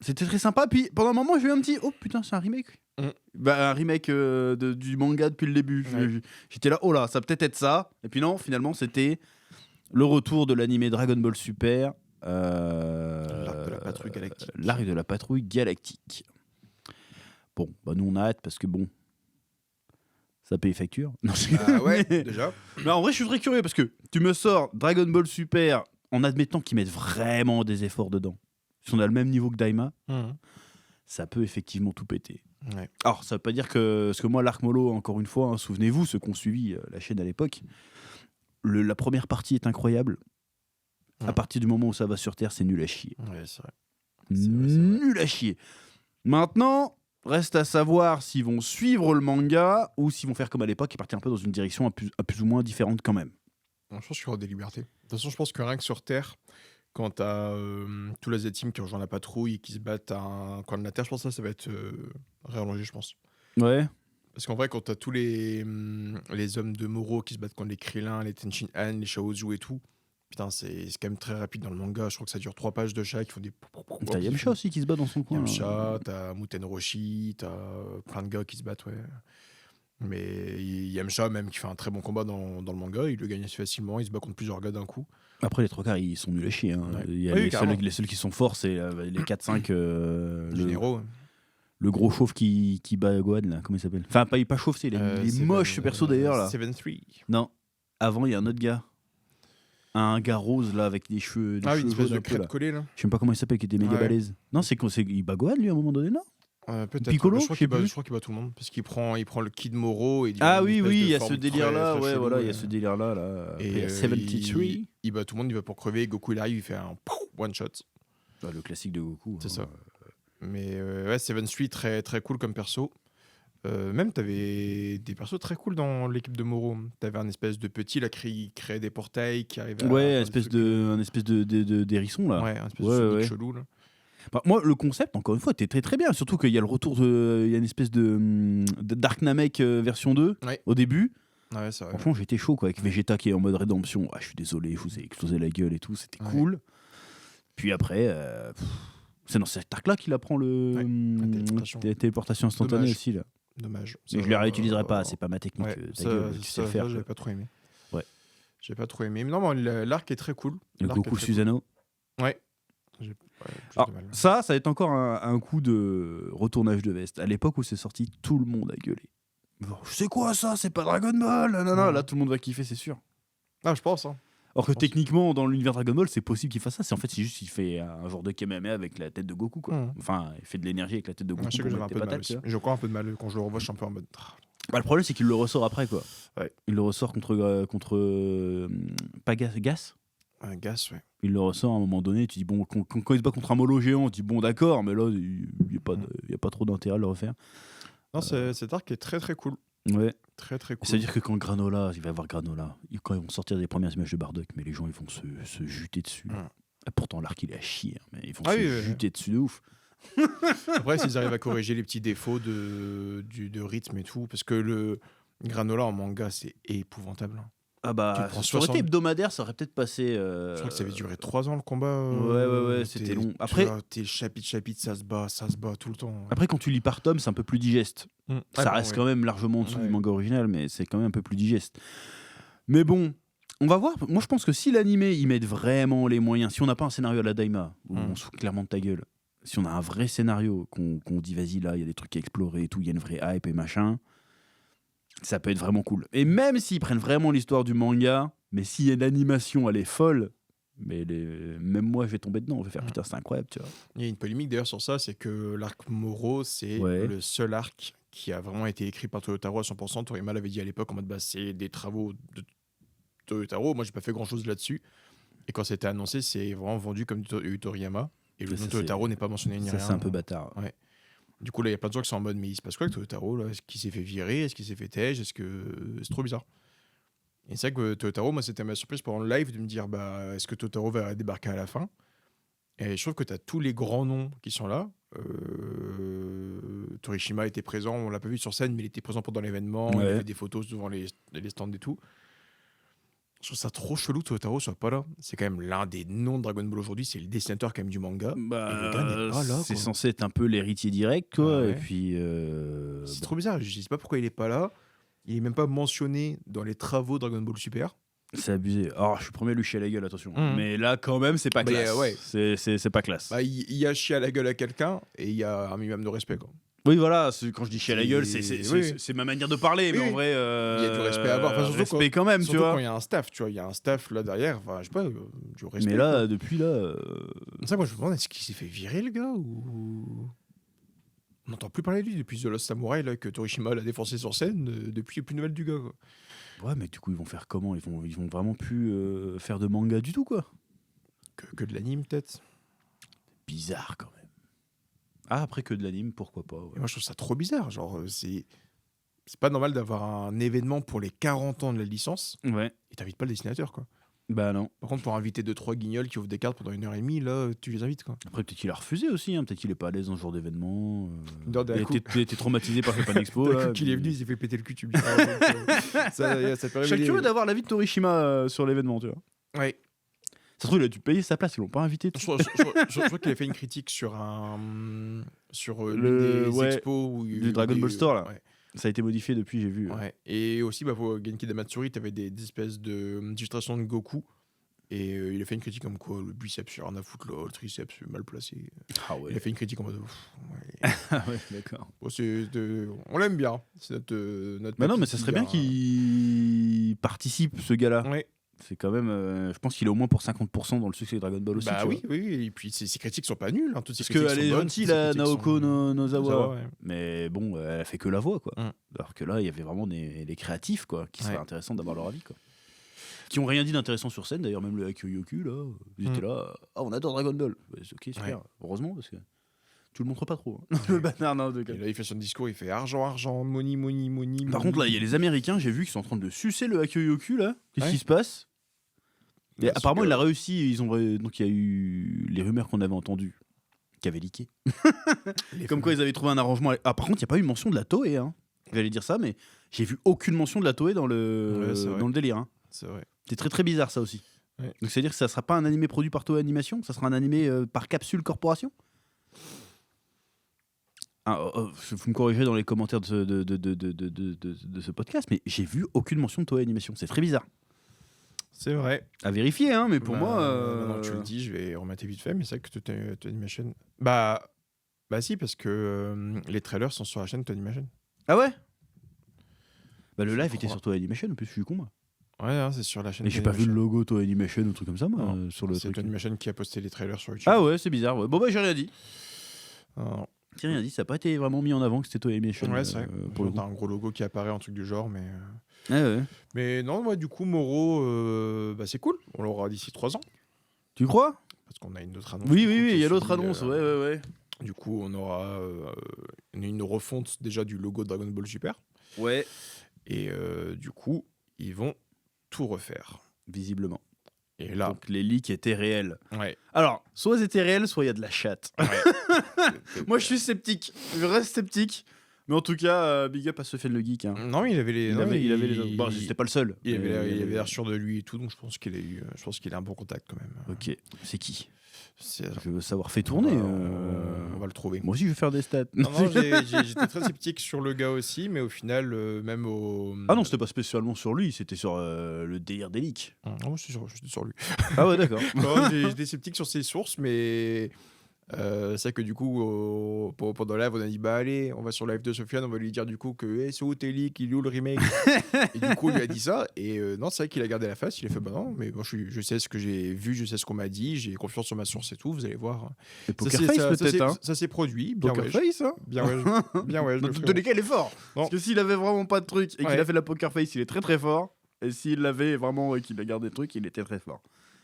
C'était très sympa, puis pendant un moment j'ai eu un petit oh putain c'est un remake. Bah un remake du manga depuis le début. J'étais là oh là ça va peut-être être ça, et puis non finalement c'était le retour de l'animé Dragon Ball Super, l'arc de la patrouille galactique. L'arc de la patrouille galactique. Bon bah nous on a hâte parce que bon ça paye facture. Ah ouais déjà. Mais en vrai je suis très curieux parce que tu me sors Dragon Ball Super en admettant qu'ils mettent vraiment des efforts dedans. Ils sont à le même niveau que Daima. ça peut effectivement tout péter. Ouais. Alors, ça veut pas dire que... Parce que moi, l'Arc Molo, encore une fois, souvenez-vous, ceux qui ont suivi la chaîne à l'époque, la première partie est incroyable. À partir du moment où ça va sur Terre, c'est nul à chier. Ouais, c'est vrai. Nul à chier. Maintenant, reste à savoir s'ils vont suivre le manga ou s'ils vont faire comme à l'époque et partir un peu dans une direction à plus ou moins différente quand même. Je pense qu'il y aura des libertés. De toute façon, je pense que rien que sur Terre, quand t'as tous les Z-Team qui rejoignent la patrouille et qui se battent à un coin de la Terre, je pense que ça va être réallongé, je pense. Ouais. Parce qu'en vrai, quand t'as tous les hommes de Moro qui se battent contre les Krillin, les Tenshin Han, les Shaozu et tout, putain, c'est quand même très rapide dans le manga. Je crois que ça dure 3 pages de chaque. Ils font des... T'as Yamcha aussi qui se bat dans son coin. Yamcha, t'as Muten Roshi, t'as plein de gars qui se battent, ouais. Mais Yamcha, même, qui fait un très bon combat dans le manga, il le gagne assez facilement. Il se bat contre plusieurs gars d'un coup. Après, les 3 quarts, ils sont nuls à chier. Hein. Ouais. Il y a Oui, les seuls qui sont forts, c'est les 4-5. Généraux. Le gros chauve qui bat Gohan, là, comment il s'appelle? Enfin, pas chauve, il est moche ce perso d'ailleurs. Là. 7-3. Non, avant, il y a un autre gars. Un gars rose là avec des cheveux. Une espèce de crête collée là. Je sais même pas comment il s'appelle, qui était méga balèze. Non, il bat Gohan lui à un moment donné, non? Peut-être. Piccolo, je crois qu'il bat tout le monde parce qu'il prend le Kid Moro et il y a ce délire là, ouais, voilà, il y a ce délire là. Et 73. Il bat tout le monde, il va pour crever. Goku il arrive, il fait un one shot. Le classique de Goku. C'est ça. Mais ouais, 7-3 très très cool comme perso. Même t'avais des persos très cool dans l'équipe de Moro. T'avais un espèce de petit là qui créait des portails qui arrivait un espèce de d'hérisson là. Ouais, un espèce de chelou là. Bah, moi, le concept, encore une fois, était très très bien. Surtout qu'il y a le retour il y a une espèce de Dark Namek version 2 au début. Ouais, c'est vrai. Franchement, j'étais chaud quoi, avec Vegeta qui est en mode rédemption. Je suis désolé, je vous ai explosé la gueule et tout, c'était cool. Puis après, c'est dans cet arc là qu'il apprend la téléportation instantanée aussi là. Dommage. Mais je ne la réutiliserai pas, c'est pas ma technique. Ça, j'avais pas trop aimé. Ouais. J'ai pas trop aimé. Mais non, l'arc est très cool. Le Goku Susanoo. Cool. Ouais. Alors, ça va être encore un coup de retournage de veste. À l'époque où c'est sorti, tout le monde a gueulé. C'est quoi ça? C'est pas Dragon Ball? Non, là tout le monde va kiffer, c'est sûr. Ah, je pense. Alors que techniquement, dans l'univers Dragon Ball, c'est possible qu'il fasse ça. C'est juste il fait un genre de Kamehameha avec la tête de Goku, quoi. Enfin, il fait de l'énergie avec la tête de Goku. J'ai encore un peu de mal quand je le revois, je suis un peu en mode. Le problème, c'est qu'il le ressort après, quoi. Ouais. Il le ressort contre pas Gas. Gas, ouais. Il le ressort à un moment donné. Tu dis bon, quand il se bat contre un Molo géant, tu dis bon, d'accord, mais là, il y a pas trop d'intérêt à le refaire. Non, cet arc est très très cool. Ouais. Très très cool. C'est-à-dire que quand Granola, il va y avoir Granola, quand ils vont sortir des premières images de Bardock, mais les gens ils vont se juter dessus. Pourtant l'arc il est à chier, mais ils vont se juter dessus de ouf. Après, s'ils arrivent à corriger les petits défauts de rythme et tout, parce que le Granola en manga c'est épouvantable. Ah bah, ça aurait été hebdomadaire, ça aurait peut-être passé. Je crois que ça avait duré 3 ans le combat. Ouais, c'était long. Après, t'es chapitre, ça se bat tout le temps. Après, quand tu lis par tome, c'est un peu plus digeste. Ça reste quand même largement en dessous du manga original, mais c'est quand même un peu plus digeste. Mais bon, on va voir. Moi, je pense que si l'animé, ils mettent vraiment les moyens, si on n'a pas un scénario à la Daima, où on se fout clairement de ta gueule, si on a un vrai scénario, qu'on dit vas-y, là, il y a des trucs à explorer et tout, il y a une vraie hype et machin. Ça peut être vraiment cool. Et même s'ils prennent vraiment l'histoire du manga, mais si l'animation elle est folle, mais même moi je vais tomber dedans, je vais faire putain c'est incroyable, tu vois. Il y a une polémique d'ailleurs sur ça, c'est que l'arc Moro c'est le seul arc qui a vraiment été écrit par Toyotaro à 100%. Toriyama l'avait dit à l'époque en mode c'est des travaux de Toyotaro, moi j'ai pas fait grand chose là-dessus. Et quand c'était annoncé, c'est vraiment vendu comme du Toriyama. Et le nom Toyotaro n'est pas mentionné ni rien. Ça c'est un peu bâtard. Ouais. Du coup, là, il y a plein de gens qui sont en mode, mais il se passe quoi avec Toyotaro là? Est-ce qu'il s'est fait virer? Est-ce qu'il s'est fait tège? Est-ce que c'est trop bizarre? Et c'est vrai que Toyotaro, moi, c'était ma surprise pendant le live de me dire, est-ce que Toyotaro va débarquer à la fin? Et je trouve que tu as tous les grands noms qui sont là. Torishima était présent, on l'a pas vu sur scène, mais il était présent pendant l'événement. Il a fait des photos devant les stands et tout. Je trouve ça trop chelou que Toyotaro soit pas là. C'est quand même l'un des noms de Dragon Ball aujourd'hui, c'est le dessinateur quand même du manga. Et le gars n'est pas là. C'est censé être un peu l'héritier direct, quoi. Ouais. Et puis. C'est trop bizarre, je sais pas pourquoi il est pas là. Il est même pas mentionné dans les travaux Dragon Ball Super. C'est abusé. Alors, je suis premier à lui chier à la gueule, attention. Mais là, quand même, c'est pas classe. C'est pas classe. Il y a chier à la gueule à quelqu'un et il y a un minimum de respect, quoi. Oui, voilà, quand je dis chier à la gueule, c'est ma manière de parler, mais en vrai. Il y a du respect à avoir. Enfin, respect quand même, tu vois. Quand il y a un staff, tu vois, il y a un staff là derrière, enfin, je sais pas, du respect. Mais là, depuis là. Ça, moi, je me demande, est-ce qu'il s'est fait virer, le gars ou... On n'entend plus parler de lui depuis The Lost Samurai, là, que Torishima l'a défoncé sur scène. Depuis, il n'y a plus de nouvelles du gars, quoi. Ouais, mais du coup, ils vont faire comment ? Ils vont vraiment plus faire de manga du tout, quoi. Que de l'anime, peut-être. Bizarre, quand même. Ah, après que de l'anime, pourquoi pas. Ouais. Et moi, je trouve ça trop bizarre. Genre, c'est pas normal d'avoir un événement pour les 40 ans de la licence Ouais. et t'invites pas le dessinateur, quoi. Bah non. Par contre, pour inviter 2-3 guignols qui ouvrent des cartes pendant 1h30, là, tu les invites, quoi. Après, peut-être qu'il a refusé aussi. Hein. Peut-être qu'il est pas à l'aise dans ce genre d'événement. D'un coup- Il était traumatisé par Japan Expo. Là, qu'il est puis- venu, il s'est fait péter le cul, tu me dis. Ça peut Je serais révéler- curieux d'avoir l'avis de Torishima sur l'événement, tu vois. Ouais. Ça se trouve, il a dû payer sa place, ils l'ont pas invité. Je crois qu'il a fait une critique sur l'une des ouais, expos où du Dragon Ball Store, là. Ouais. Ça a été modifié depuis, j'ai vu. Ouais. Et aussi, pour Genki Damatsuri, t'avais des espèces d'illustrations de Goku. Et il a fait une critique comme quoi le biceps, c'est rien à foutre, là, le triceps, mal placé. Ah ouais. Il a fait une critique en mode. Ouais. Ah ouais, d'accord. Bon, on l'aime bien. C'est notre Bah non, papy mais ça qui serait bien a- qu'il participe, ce gars-là. Ouais. C'est quand même. Je pense qu'il est au moins pour 50% dans le succès de Dragon Ball aussi. Bah tu oui, vois. oui. Et puis ses critiques sont pas nulles. Hein. Toutes ces Parce critiques qu'elle est sont bonnes, gentille, toutes ces la critiques Naoko sont- Nozawa. ouais. Mais bon, elle a fait que la voix, quoi. Mm. Alors que là, il y avait vraiment les créatifs, quoi, qui serait Ouais. intéressant d'avoir leur avis, quoi. Qui ont rien dit d'intéressant sur scène, d'ailleurs, même le Hakyoyoku, là. Ils étaient là. Ah, on adore Dragon Ball. Ouais, c'est ok, super. Ouais. Heureusement, parce que tu le montres pas trop. Hein. Le bâtard, non, de Et là, il fait son discours, il fait argent, argent, money, money, money. Par contre, là, il y a les Américains, j'ai vu, qui sont en train de sucer le Hakyoyoku, là. Qu'est-ce Ouais. qui se passe ? Et Bah, apparemment, super. il a réussi. Donc, il y a eu les rumeurs qu'on avait entendues, qui avaient leaké. Comme quoi, ils avaient trouvé un arrangement. Ah, par contre, il n'y a pas eu mention de la Toei. Hein. J'allais dire ça, mais j'ai vu aucune mention de la Toei dans Ouais, c'est vrai. dans le délire. Hein. C'est vrai. C'est très très bizarre, ça aussi. Ouais. Donc, c'est-à-dire que ça ne sera pas un animé produit par Toei Animation, ça sera un animé par Capsule Corporation. Vous me corrigerez dans les commentaires de ce podcast, mais j'ai vu aucune mention de Toei Animation. C'est très bizarre. C'est vrai. À vérifier, hein, mais pour Bah, moi. maintenant que tu le dis, je vais remettre vite fait, mais c'est vrai que Toei Animation. Bah si, parce que les trailers sont sur la chaîne Toei Animation. Ah ouais. Bah, le Je live crois. était sur Toei Animation, en plus, je suis con, moi. Ouais, hein, c'est sur la chaîne. Et j'ai Toei pas vu le Animation. logo Toei Animation ou truc comme ça, moi, Non, sur le C'est truc. Toei Animation qui a posté les trailers sur YouTube. Ah ouais, c'est bizarre. Ouais. Bon, bah, j'ai rien dit. Non. J'ai rien dit, ça n'a pas été vraiment mis en avant que c'était Toei Animation. Ouais, c'est vrai. pour le coup. T'as un gros logo qui apparaît, un truc du genre, mais. Ouais. Mais non, moi, du coup, Moro, bah, c'est cool. On l'aura d'ici 3 ans. Tu crois ? Parce qu'on a une autre annonce. Oui, du coup, il qui y a est l'autre suivie, annonce, ouais. Du coup, on aura une refonte déjà du logo de Dragon Ball Super. Ouais. Et du coup, ils vont tout refaire. Visiblement. Et là, Donc les leaks étaient réels. ouais. Alors, soit ils étaient réels, soit il y a de la chatte. Moi, je suis sceptique. Je reste sceptique. Mais en tout cas, big up à Sofiane Le Geek. Hein. Non, il avait les. Il non, avait mais les. Bon, c'était pas le seul. Il avait, mais- il avait l'air sûr de lui et tout, donc je pense qu'il a un bon contact quand même. Ok. C'est qui ? C'est- Je veux savoir fait tourner. On va le trouver. Moi aussi, je vais faire des stats. Non, j'étais très sceptique sur le gars aussi, mais au final, même au. Ah non, c'était pas spécialement sur lui, c'était sur le délire des leaks. Non, moi, j'étais sur lui. Ah ouais, d'accord. Non, j'étais sceptique sur ses sources, mais. C'est vrai que du coup, pendant le live, on a dit bah allez, on va sur le live de Sofiane, on va lui dire du coup que hey, c'est où tes leaks, il est où le remake. Et du coup, il lui a dit ça, et non, c'est vrai qu'il a gardé la face, il a fait bah non, mais moi je sais ce que j'ai vu, je sais ce qu'on m'a dit, j'ai confiance sur ma source et tout, vous allez voir. Et Poker Face peut-être, hein. Ça s'est produit, bien Poker ouais. Face, hein. Bien ouais, bien ouais. Dans tous les cas, il est fort. Non. Parce que s'il avait vraiment pas de truc et qu'il Ouais. a fait la Poker Face, il est très très fort. Et s'il l'avait vraiment et qu'il a gardé le truc, il était très fort.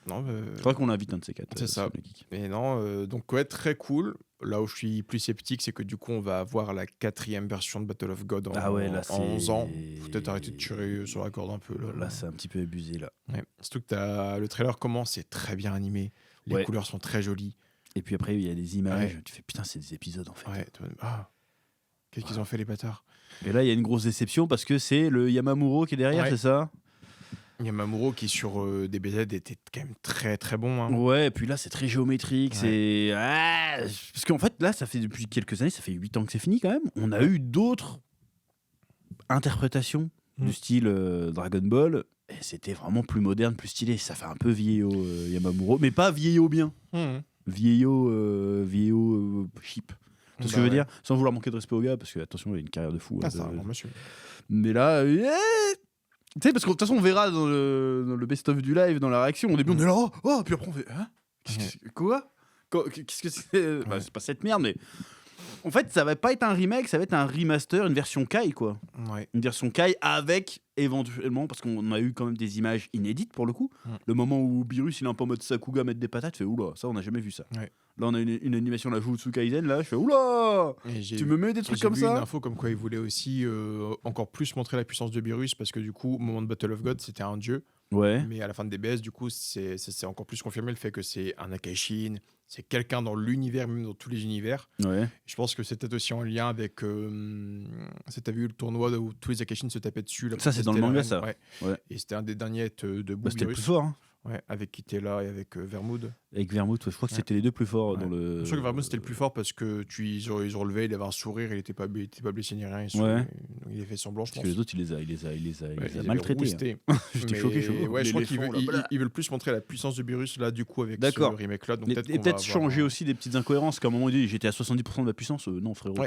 Non, Faudrait qu'on invite un de ces quatre. C'est ça. sur le geek. mais non, donc ouais, très cool. Là où je suis plus sceptique, c'est que du coup, on va avoir la 4e version de Battle of God Ah ouais, là, en c'est. 11 ans. Faut peut-être arrêter de tirer sur la corde un peu. Là, c'est un petit peu abusé, là. Ouais. Surtout que le trailer commence, c'est très bien animé. Les Ouais. couleurs sont très jolies. Et puis après, il y a des images. Ouais. Tu fais putain, c'est des épisodes en fait. Ouais. Qu'est-ce qu'ils ont fait, les bâtards? Et là, il y a une grosse déception parce que c'est le Yamamuro qui est derrière, Ouais. c'est ça? Yamamuro qui, sur DBZ, était quand même très très bon. Hein. Ouais, et puis là, c'est très géométrique. Ouais. C'est. Ah, parce qu'en fait, là, ça fait depuis quelques années, ça fait 8 ans que c'est fini quand même. On a eu d'autres interprétations du style Dragon Ball. Et c'était vraiment plus moderne, plus stylé. Ça fait un peu vieillot Yamamuro, mais pas vieillot bien. Mhm. Vieillot cheap. C'est ce que je veux ouais. dire, sans vouloir manquer de respect au gars, parce que attention, il a une carrière de fou. Ah, hein, c'est un bon monsieur. Mais là, tu sais, parce que de toute façon, on verra dans le best-of du live, dans la réaction. Au début, on est là, oh, puis après, on fait, hein, Qu'est-ce que c'est Quoi Qu'est-ce que c'est Bah, c'est pas cette merde, mais En fait, ça va pas être un remake, ça va être un remaster, une version Kai, quoi. Ouais. Une version Kai avec, éventuellement, parce qu'on a eu quand même des images inédites pour le coup. Le moment où Beerus, il est un peu en mode Sakuga mettre des patates, je fais oula, ça on n'a jamais vu ça. Ouais. Là, on a une animation, la Jutsu Kaisen, là, je fais oula, tu me mets des trucs comme J'ai vu ça. une info comme quoi il voulait aussi encore plus montrer la puissance de Beerus parce que du coup, au moment de Battle of God, c'était un dieu. Ouais. Mais à la fin de DBS, du coup, c'est encore plus confirmé le fait que c'est un Akashin, c'est quelqu'un dans l'univers, même dans tous les univers. Ouais. Je pense que c'est peut-être aussi en lien avec. T'as vu le tournoi où tous les Akashin se tapaient dessus. Ça, c'est dans le manga, ça. Ouais. Et c'était un des derniers de Bah, c'était le plus fort. Hein. Ouais, avec Kitela et avec Vermoud. Avec Vermouth, je crois que c'était les deux plus forts dans le. Je crois que Vermouth c'était le plus fort parce que ils ont relevé, il avait un sourire, il était pas blessé ni rien. Il a fait semblant, je pense. Parce que les autres, il les a maltraités. Hein. J'étais choqué. Ouais, je crois qu'ils veulent plus montrer la puissance de Beerus là, du coup, avec ce remake-là. Donc et peut-être changer aussi des petites incohérences. Qu'à un moment donné, j'étais à 70% de ma puissance. Non, frérot,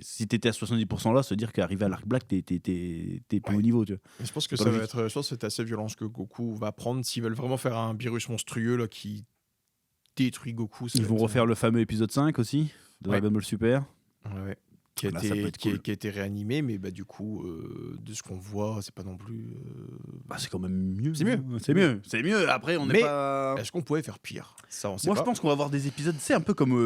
si t'étais à 70% là, ça veut dire qu'arrivé à l'Arc Black, t'es plus au niveau. Tu vois. Je pense que ça va être. Je pense que c'est assez violent ce que Goku va prendre s'ils veulent vraiment faire un Beerus monstrueux là qui détruit Goku. Ils vont refaire le fameux épisode 5 aussi de Dragon Ball Super. Ouais. Qui a été réanimé, mais bah, du coup, de ce qu'on voit, c'est pas non plus. C'est quand même mieux. C'est mieux. Après, on n'est pas. Est-ce qu'on pouvait faire pire? Ça, on sait Moi, pas. je pense qu'on va avoir des épisodes. C'est un peu comme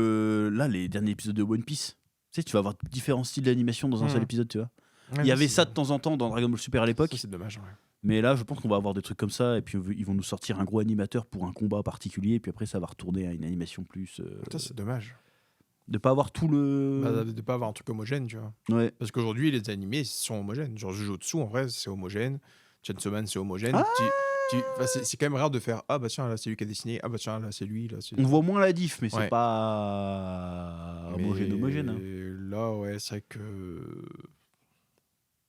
là, les derniers épisodes de One Piece. Tu sais, tu vas avoir différents styles d'animation dans un seul épisode, tu vois. Il y avait ça de temps en temps dans Dragon Ball Super à l'époque. C'est dommage, ouais. Mais là, je pense qu'on va avoir des trucs comme ça, et puis ils vont nous sortir un gros animateur pour un combat particulier, et puis après, ça va retourner à une animation plus. Ça, c'est dommage. De pas avoir tout le. De pas avoir un truc homogène, tu vois. Ouais. Parce qu'aujourd'hui, les animés sont homogènes. Genre Jujutsu, en vrai, c'est homogène. Chainsaw Man, c'est homogène. C'est quand même rare de faire ah bah tiens, là, c'est lui qui a dessiné. Ah bah tiens, là, c'est lui. Là, on voit moins la diff, mais c'est pas homogène. Hein. Là, ouais, c'est vrai que.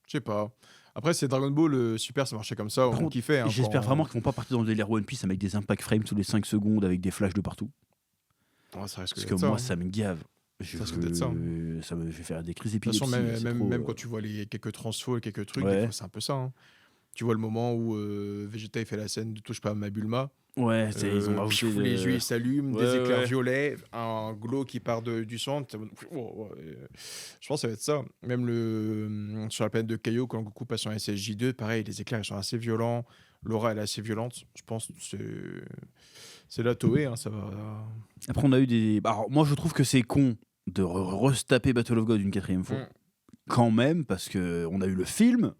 Je sais pas. Après, c'est Dragon Ball Super, ça marchait comme ça, on kiffait. Hein, j'espère vraiment qu'ils vont pas partir dans le délire One Piece avec des impact frames tous les 5 secondes, avec des flashs de partout. Ça risque parce que moi, ça me gave. Ça risque d'être ça. Ça me fait faire des crises d'épilepsie. De toute façon, même quand tu vois les quelques transfos et quelques trucs, des fois, c'est un peu ça. Hein. Tu vois le moment où Vegeta il fait la scène de touche pas à ma Bulma. Ouais, ils ont rajouté les yeux ils s'allument, des éclairs violets, un glow qui part du centre. Je pense que ça va être ça. Même sur la planète de Kaio, quand Goku passe en SSJ2, pareil, les éclairs ils sont assez violents. L'aura elle est assez violente. Je pense que c'est la Toei, hein, ça va. Après, on a eu des. Alors, moi, je trouve que c'est con de restaper Battle of God une 4e fois. Quand même, parce qu'on a eu le film.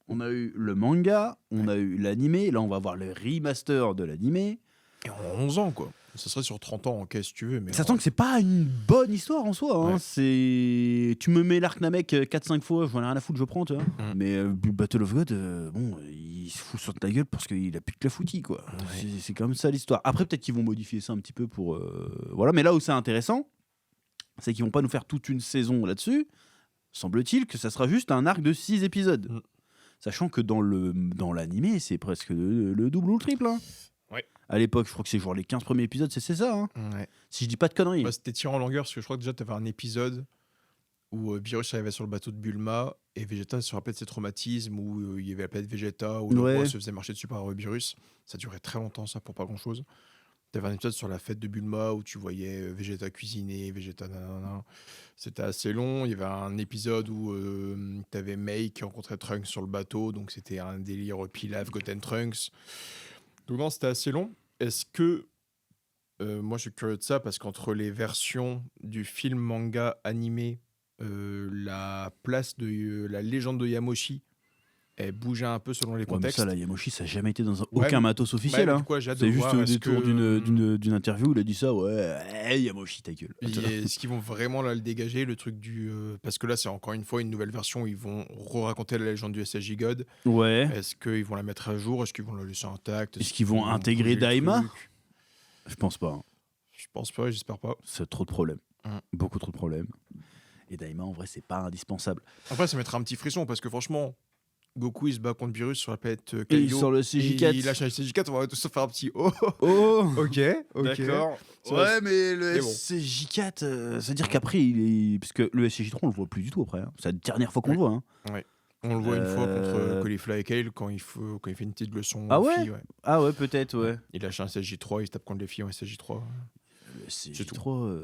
On a eu le manga, on a eu l'animé, là on va voir le remaster de l'animé. Et en 11 ans quoi. Ça serait sur 30 ans en caisse si tu veux. Mais ça sent que c'est pas une bonne histoire en soi. Hein. Tu me mets l'arc Namek 4-5 fois, j'en ai rien à foutre, je prends, tu vois. Mais Battle of God, il se fout sur ta gueule parce qu'il a plus que la foutie, quoi. C'est quand même ça l'histoire. Après, peut-être qu'ils vont modifier ça un petit peu pour. Voilà, mais là où c'est intéressant, c'est qu'ils vont pas nous faire toute une saison là-dessus. Semble-t-il que ça sera juste un arc de 6 épisodes. Sachant que dans l'animé, c'est presque le double ou le triple. Hein. Ouais. À l'époque, je crois que c'est genre les 15 premiers épisodes, c'est ça. Hein. Ouais. Si je dis pas de conneries. C'était tirant en longueur parce que je crois que déjà tu avais un épisode où Beerus arrivait sur le bateau de Bulma et Vegeta se rappelait de ses traumatismes, où il y avait la planète Vegeta, où le roi se faisait marcher dessus par Beerus. Ça durait très longtemps, ça, pour pas grand-chose. Tu avais un épisode sur la fête de Bulma où tu voyais Vegeta cuisiner, Vegeta nanana. C'était assez long. Il y avait un épisode où tu avais Mei qui rencontrait Trunks sur le bateau, donc c'était un délire Pilaf, Goten Trunks. Donc non, c'était assez long. Est-ce que... moi, je suis curieux de ça parce qu'entre les versions du film manga animé, la place de la légende de Yamoshi, elle bougeait un peu selon les contextes. Mais ça, là, Yamoshi, ça n'a jamais été dans aucun matos officiel. Hein. C'est juste au détour d'une interview où il a dit ça. Ouais, Yamoshi, ta gueule. Est-ce qu'ils vont vraiment là, le dégager, le truc du... Parce que là, c'est encore une fois une nouvelle version où ils vont raconter la légende du SSJ God. Ouais. Est-ce qu'ils vont la mettre à jour? Est-ce qu'ils vont la laisser intacte? Est-ce qu'ils vont intégrer Daima? Je pense pas. Hein. Je pense pas, j'espère pas. C'est trop de problèmes. Beaucoup trop de problèmes. Et Daima, en vrai, c'est pas indispensable. Après, ça mettra un petit frisson parce que franchement... Goku il se bat contre Beerus sur la planète Kaio. Sur le CJ4. Il lâche un CJ4, on va tous faire un petit oh. Ok. D'accord. Ouais, mais le SJ4, c'est-à-dire qu'aprparce que le SJ3, on le voit plus du tout après. Hein. C'est la dernière fois qu'on le voit. Hein. Ouais. On le voit une fois contre Caulifla et Kale quand il fait une petite leçon aux filles. Ouais. Ah ouais, peut-être, ouais. Il lâche un SJ3, il se tape contre les filles en SJ3. Le SJ3,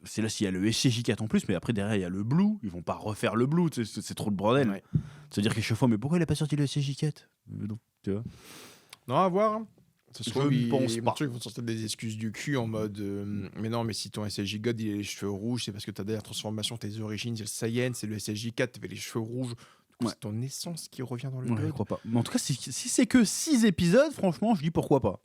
C'est là s'il y a le SCJ4 en plus, mais après derrière il y a le Blue, ils vont pas refaire le Blue, c'est trop de bordel. Ouais. C'est-à-dire qu'à chaque fois, mais pourquoi il a pas sorti le SCJ4 non, tu vois. Non, à voir. Hein. Ça se trouve, ne pense pas. Ils vont sortir des excuses du cul en mode mais non, mais si ton SSJ God il a les cheveux rouges, c'est parce que ta dernière transformation, tes origines, c'est le Saiyan, c'est le SSJ4, t'avais les cheveux rouges. C'est ton essence qui revient dans le God. Je crois pas. Mais en tout cas, si c'est que 6 épisodes, franchement, je dis pourquoi pas.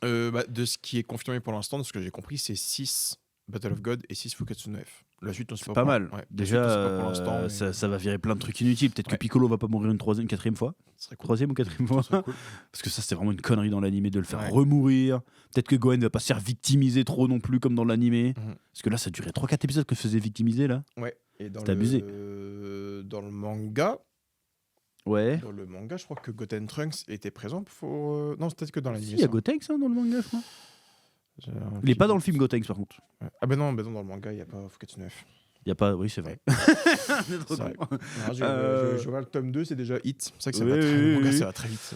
De ce qui est confirmé pour l'instant, de ce que j'ai compris, c'est 6 Battle of God et 6 Fukatsu no F. La suite, on sait pas. Pas mal. Ouais, Déjà, pour l'instant, mais... ça va virer plein de trucs inutiles. Peut-être que Piccolo va pas mourir une quatrième fois. Cool. Troisième ou quatrième fois. Cool. Parce que ça, c'est vraiment une connerie dans l'animé de le faire remourir. Peut-être que Gohan va pas se faire victimiser trop non plus comme dans l'animé. Parce que là, ça durait 3-4 épisodes que se faisait victimiser là. Ouais. Et dans abusé. Dans le manga. Ouais. Dans le manga, je crois que Goten Trunks était présent pour. Non, c'est peut-être que dans l'animé. Il y a Gotenks dans le manga, je crois. Il est pas dans le film Gotenks par contre. Ouais. Ah ben non, dans le manga, il n'y a pas Fukatsu no F. Il y a pas, oui, c'est vrai. C'est vrai. Non, je vois le tome 2, c'est déjà hit. C'est vrai que ça va très vite.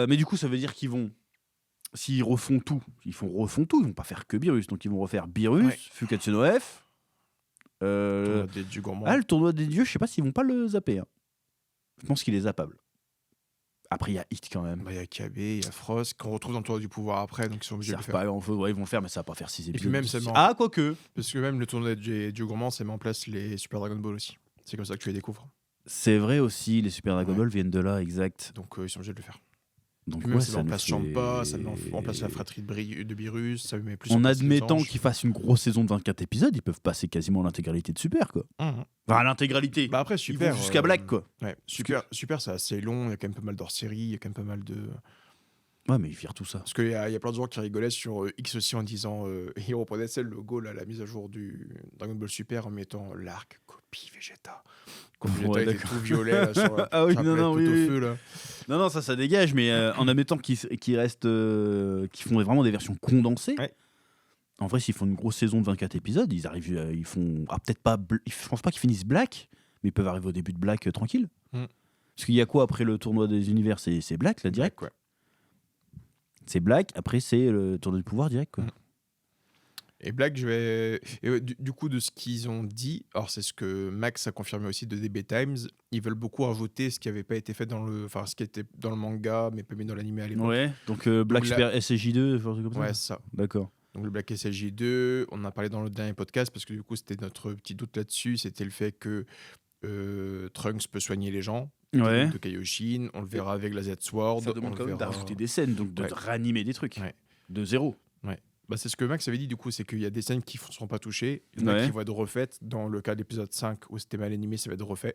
Mais du coup, ça veut dire qu'ils vont. S'ils refont tout, ils vont pas faire que Beerus. Donc ils vont refaire Beerus, Fukatsu no F. Des dieux gourmands. Le tournoi des dieux, je sais pas s'ils vont pas le zapper. Hein. Je pense qu'il est zappable. Après, il y a Hit quand même. Il y a KB, il y a Frost, qu'on retrouve dans le tournoi du pouvoir après, donc ils sont obligés de le faire. Pas, ils vont le faire, mais ça va pas faire 6 épisodes. Et puis même, ça quoique. Parce que même le tournoi des dieux gourmands, ça met en place les Super Dragon Ball aussi. C'est comme ça que tu les découvres. C'est vrai aussi, les Super Dragon Ball viennent de là, exact. Donc ils sont obligés de le faire. Donc même ça met en place Champa, ça met en place la fratrie de Beerus, ça met plus en admettant qu'ils fassent une grosse saison de 24 épisodes, ils peuvent passer quasiment l'intégralité de Super, quoi. Enfin, l'intégralité. Bah après, Super. Jusqu'à Black, quoi. Ouais, Super, c'est assez long, il y a quand même pas mal d'hors-série, il y a quand même pas mal de. Ouais, mais ils virent tout ça. Parce qu'il y a plein de gens qui rigolaient sur X aussi en disant. Ils reprenaient le logo, là, la mise à jour du Dragon Ball Super en mettant l'arc copie Vegeta. Quand Vegeta était tout violet là, sur la feu là. Non, ça dégage, mais en admettant qu'ils restent, qu'ils font vraiment des versions condensées. Ouais. En vrai, s'ils font une grosse saison de 24 épisodes, ils arrivent, ils font peut-être pas, je pense pas qu'ils finissent Black, mais ils peuvent arriver au début de Black tranquille. Parce qu'il y a quoi après le tournoi des univers, c'est Black là direct. Black, ouais. C'est Black, après c'est le tournoi du pouvoir direct quoi. Et Black, du coup, de ce qu'ils ont dit, alors c'est ce que Max a confirmé aussi de DB Times, ils veulent beaucoup rajouter ce qui n'avait pas été fait ce qui était dans le manga, mais pas mis dans l'anime à l'époque. Ouais, donc Black Super SSJ2, comme ça. Ouais, c'est ça. D'accord. Donc le Black SSJ2, on en a parlé dans le dernier podcast, parce que du coup, c'était notre petit doute là-dessus, c'était le fait que Trunks peut soigner les gens. De Kaioshin, on le verra avec la Z-Sword. Ça demande quand même d'ajouter des scènes, donc de réanimer des trucs. De zéro. Ouais. Bah, c'est ce que Max avait dit, du coup, c'est qu'il y a des scènes qui ne seront pas touchées, il y en a qui vont être refaites. Dans le cas de l'épisode 5, où c'était mal animé, ça va être refait.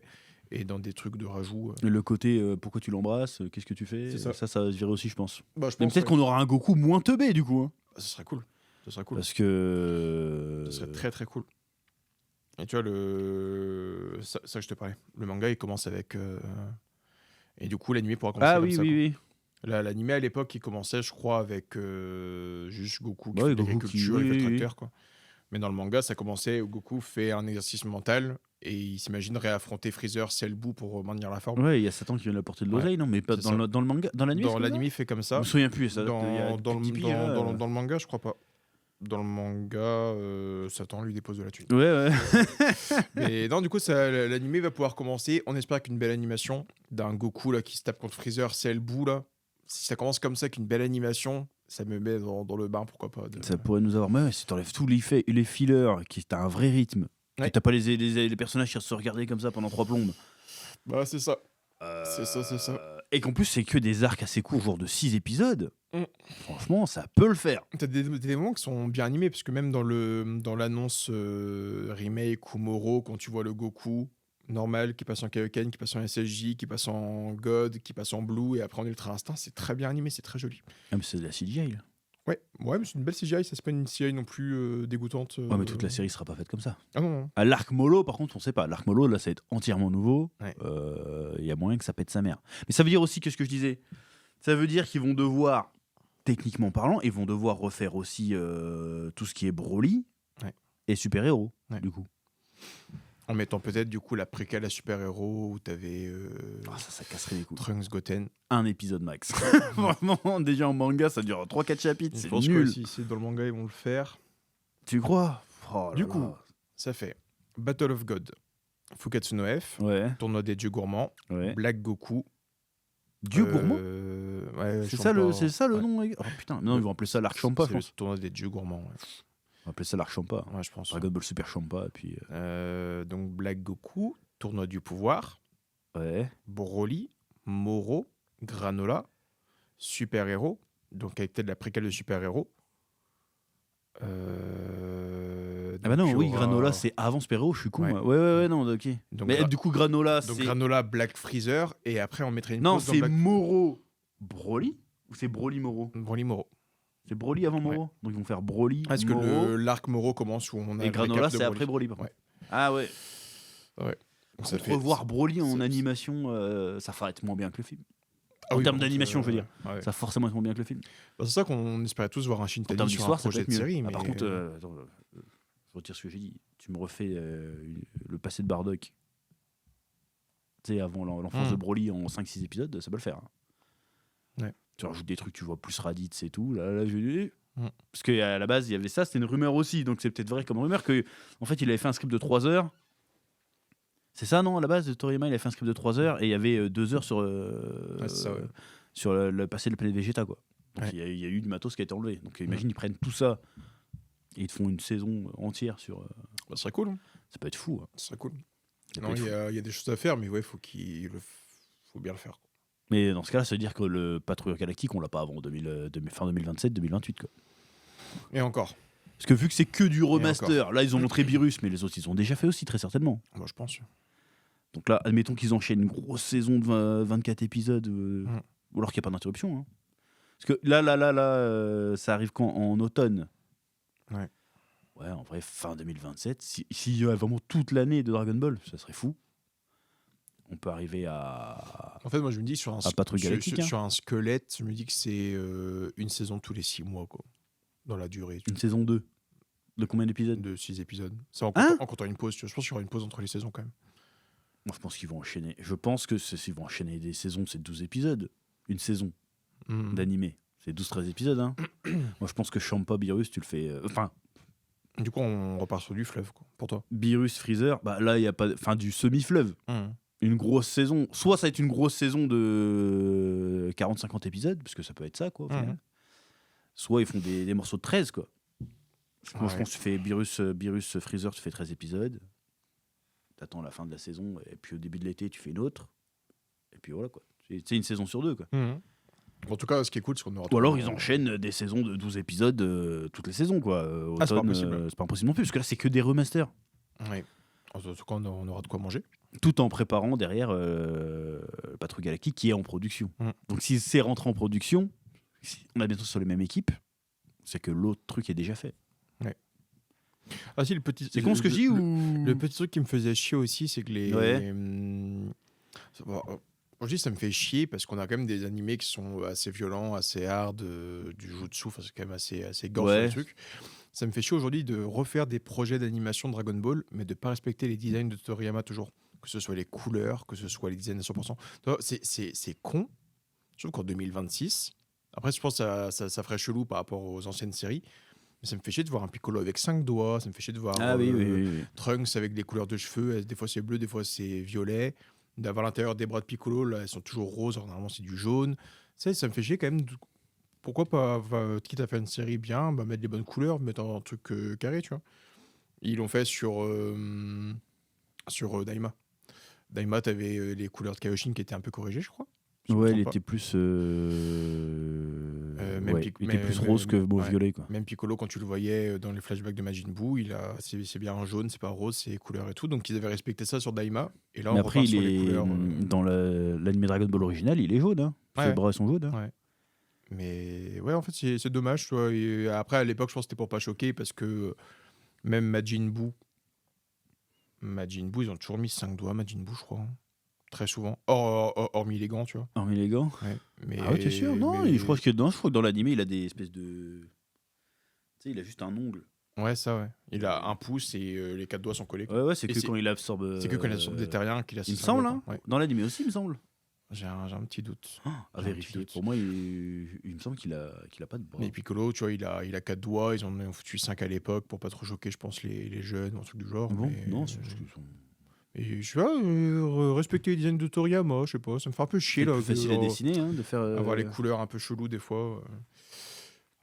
Et dans des trucs de rajout. Le côté pourquoi tu l'embrasses, qu'est-ce que tu fais, ça va se virer aussi, je pense. Bah, mais peut-être qu'on aura un Goku moins teubé, du coup. Hein. Ce serait cool. Parce que. Ce serait très très cool. Et tu vois, ça je te parlais. Le manga, il commence avec. Et du coup, l'animé pourra commencer comme ça. Oui. L'animé à l'époque, il commençait, je crois, avec juste Goku qui fait l'agriculture, il fait le tracteur, quoi. Mais dans le manga, ça commençait où Goku fait un exercice mental et il s'imagine réaffronter Freezer, Cell Buu pour maintenir la forme. Ouais, il y a Satan qui vient lui apporter de l'oseille, non? Mais pas dans le manga, dans l'anime. Dans l'anime, il fait comme ça. Je me souviens plus. Ça, dans le manga, je crois pas. Dans le manga, Satan lui dépose de la thune. Ouais. Mais non, du coup, l'animé va pouvoir commencer. On espère qu'une belle animation d'un Goku là qui se tape contre Freezer, Cell Buu là. Si ça commence comme ça, qu'une belle animation, ça me met dans le bain, pourquoi pas. Ça pourrait nous avoir. Mais si t'enlèves tous les fillers, que t'as un vrai rythme, que t'as pas les personnages qui se regarder comme ça pendant 3 plombes. Bah, c'est ça. C'est ça. Et qu'en plus, c'est que des arcs assez courts, genre de 6 épisodes. Franchement, ça peut le faire. T'as des moments qui sont bien animés, parce que même dans l'annonce remake ou Moro, quand tu vois le Goku normal qui passe en Kaioken, qui passe en SSJ, qui passe en God, qui passe en Blue et après en Ultra Instinct, c'est très bien animé, c'est très joli. Ah, mais c'est de la CGI là. Ouais, mais c'est une belle CGI, ça c'est pas une CGI non plus dégoûtante. Ouais, mais toute la série sera pas faite comme ça. Ah non. À l'Arc Molo, par contre, on sait pas. L'Arc Molo, là, ça va être entièrement nouveau. Ouais. Y a moyen que ça pète sa mère. Mais ça veut dire aussi que ce que je disais, ça veut dire qu'ils vont devoir, techniquement parlant, ils vont devoir refaire aussi tout ce qui est Broly et super-héros, du coup. En mettant peut-être du coup la préquelle à super-héros où t'avais ça casserait les couilles. Trunks Goten. Un épisode max. Vraiment, déjà en manga, ça dure 3-4 chapitres, c'est nul. Je pense que si c'est dans le manga, ils vont le faire. Tu crois? Oh là Du là. coup, ça fait Battle of God, Fukatsu no F, Ouais, Tournoi des dieux gourmands, ouais. Black Goku. Dieu gourmand Ouais, C'est Champa, ça le ouais. nom, mec. Oh putain, non, ils vont appeler ça l'Arc Champa, je C'est le pense. tournoi des dieux gourmands. Ouais, On va appeler ça l'Arc Champa. Ouais, je pense. Dragon Ball Super Champa, et puis. Donc Black Goku, Tournoi du pouvoir, Ouais. Broly, Moro, Granola, Super Héros, donc avec peut-être la préquelle de Super Héros. Ah bah non, donc, oui, il y aura- Granola, c'est avant Super Héros, je suis con. Ouais. moi. Ouais, non, ok. Donc, Mais du coup, Granola, donc c'est. Granola, Black Freezer, et après on mettrait une Non, pause dans c'est Black Moro Broly ou c'est Broly Moro Broly Moro. C'est Broly avant Moro. Donc ils vont faire Broly Est-ce que Moro l'arc Moro commence où on a et le Granola, récap de c'est après Broly. par contre. Ah ouais. Donc, ça fait Revoir Broly en ça- animation, ça va être moins bien que le film. Ah en oui, termes par contre, d'animation, je veux dire. ouais. Ça va forcément être moins bien que le film. Bah, c'est ça qu'on espérait tous voir un En Shintani termes sur un d'histoire, ça peut projet être de mieux. série. Ah, Mais par contre, attends, je retire ce que j'ai dit. Tu me refais le passé de Bardock. Tu sais, avant l'enfance de Broly en 5-6 épisodes, ça peut le faire. Hein. Ouais. Tu rajoutes des trucs, tu vois plus Raditz et tout. Là, je dis. Mm. Parce qu'à la base, il y avait ça, c'était une rumeur aussi. Donc c'est peut-être vrai comme rumeur que, en fait, il avait fait un script de 3 heures. C'est ça, non? À la base, de Toriyama, il avait fait un script de 3 heures et il y avait 2 heures sur, Ouais, c'est ça, ouais. sur le passé de la planète Vegeta, quoi. Donc Ouais. il y a eu du matos qui a été enlevé. Donc imagine, ils prennent tout ça et ils te font une saison entière sur. Bah, ce serait cool. Ça peut être fou. Hein. Ce serait cool. Ça peut Non, être il fou. y a des choses à faire, mais ouais, faut bien le faire. Mais dans ce cas-là, ça veut dire que le Patrouilleur Galactique, on l'a pas avant fin 2027-2028. Quoi. Et encore. Parce que vu que c'est que du remaster, là ils ont montré Beerus, mais les autres ils ont déjà fait aussi, très certainement. Moi, je pense. Donc là, admettons qu'ils enchaînent une grosse saison de 24 épisodes, ou alors qu'il n'y a pas d'interruption. Hein. Parce que là, ça arrive quand? En automne. Ouais. Ouais, en vrai, fin 2027. S'il y a vraiment toute l'année de Dragon Ball, ça serait fou. On peut arriver à. En fait, moi, je me dis sur Patrouille Galactique, sur un squelette, je me dis que c'est une saison tous les 6 mois, quoi. Dans la durée. Une saison 2. De combien d'épisodes? De 6 épisodes. Ça, en comptant une pause. Tu vois. Je pense qu'il y aura une pause entre les saisons, quand même. Moi, je pense qu'ils vont enchaîner. Je pense que s'ils vont enchaîner des saisons, c'est 12 épisodes. Une saison d'animé. C'est 12-13 épisodes. Hein. Moi, je pense que Champa, Beerus, tu le fais. Du coup, on repart sur du fleuve, quoi, pour toi. Beerus, Freezer, bah là, il y a pas. Enfin, du semi-fleuve. Une grosse saison. Soit ça va être une grosse saison de 40-50 épisodes, parce que ça peut être ça, quoi. Au final. Soit ils font des morceaux de 13, quoi. Je pense que tu fais Beerus, Freezer, tu fais 13 épisodes. T'attends la fin de la saison, et puis au début de l'été, tu fais une autre. Et puis voilà, quoi. C'est une saison sur deux, quoi. En tout cas, ce qui est cool, c'est qu'on aura. Ou alors ils enchaînent des saisons de 12 épisodes toutes les saisons, quoi. C'est pas Automne, impossible. c'est pas impossible non plus, parce que là, c'est que des remasters. Oui. En tout cas, on aura de quoi manger. Tout en préparant derrière Patrouille Galactique qui est en production. Donc si c'est rentré en production, on a bientôt sur les mêmes équipes, c'est que l'autre truc est déjà fait. Ouais. Ah si, le petit. C'est con ce que je dis ou Le petit truc qui me faisait chier aussi, c'est que les. Ouais. Aujourd'hui, ça me fait chier parce qu'on a quand même des animés qui sont assez violents, assez hard, du jutsu, enfin, c'est quand même assez gore sur le truc. Ça me fait chier aujourd'hui de refaire des projets d'animation de Dragon Ball, mais de ne pas respecter les designs de Toriyama toujours. Que ce soit les couleurs, que ce soit les designs à 100%. C'est con. Je trouve qu'en 2026, après, je pense que ça ferait chelou par rapport aux anciennes séries, mais ça me fait chier de voir un Piccolo avec 5 doigts, ça me fait chier de voir oui. Trunks avec des couleurs de cheveux, des fois c'est bleu, des fois c'est violet. D'avoir l'intérieur des bras de Piccolo, là, elles sont toujours roses, alors normalement c'est du jaune. Ça me fait chier quand même. Pourquoi pas, quitte à faire une série bien, mettre les bonnes couleurs, mettre un truc carré, tu vois. Ils l'ont fait sur Daima. Daima, t'avais les couleurs de Kaioshin qui étaient un peu corrigées, je crois. Ouais, il était plus rose que violet, quoi. Même Piccolo, quand tu le voyais dans les flashbacks de Majin Buu, c'est bien un jaune, c'est pas rose, c'est couleurs et tout. Donc ils avaient respecté ça sur Daima. Et là, mais on après, repart sur les couleurs. Dans l'anime Dragon Ball original, il est jaune. Hein. Ses bras sont jaunes. Hein. Ouais. Mais ouais, en fait, c'est dommage. Tu vois. Et après, à l'époque, je pense que c'était pour pas choquer parce que même Majin Buu, ils ont toujours mis 5 doigts, Majin Buu, je crois. Hein. Très souvent. Hormis les gants, tu vois. Hormis les gants. Ouais. Mais, ah ouais, t'es sûr? Non, je crois que dans l'anime, il a des espèces de. Tu sais, il a juste un ongle. Ouais, ça, ouais. Il a un pouce et les 4 doigts sont collés. Ouais, c'est que quand il absorbe. C'est que quand il absorbe des terriens qu'il a. Il me semble, hein. Ouais. Dans l'anime aussi, il me semble. J'ai un petit doute. À vérifier. Pour moi, il me semble qu'il a pas de bras. Mais Piccolo, tu vois, il a 4 doigts. Ils en ont foutu 5 à l'époque pour pas trop choquer, je pense, les jeunes ou un truc du genre. Bon, mais, non, c'est juste qu'ils sont. Et je sais pas, respecter les designs de Toriyama, je sais pas, ça me fait un peu chier là. C'est plus facile à dessiner, hein, de faire. Avoir les couleurs un peu cheloues des fois.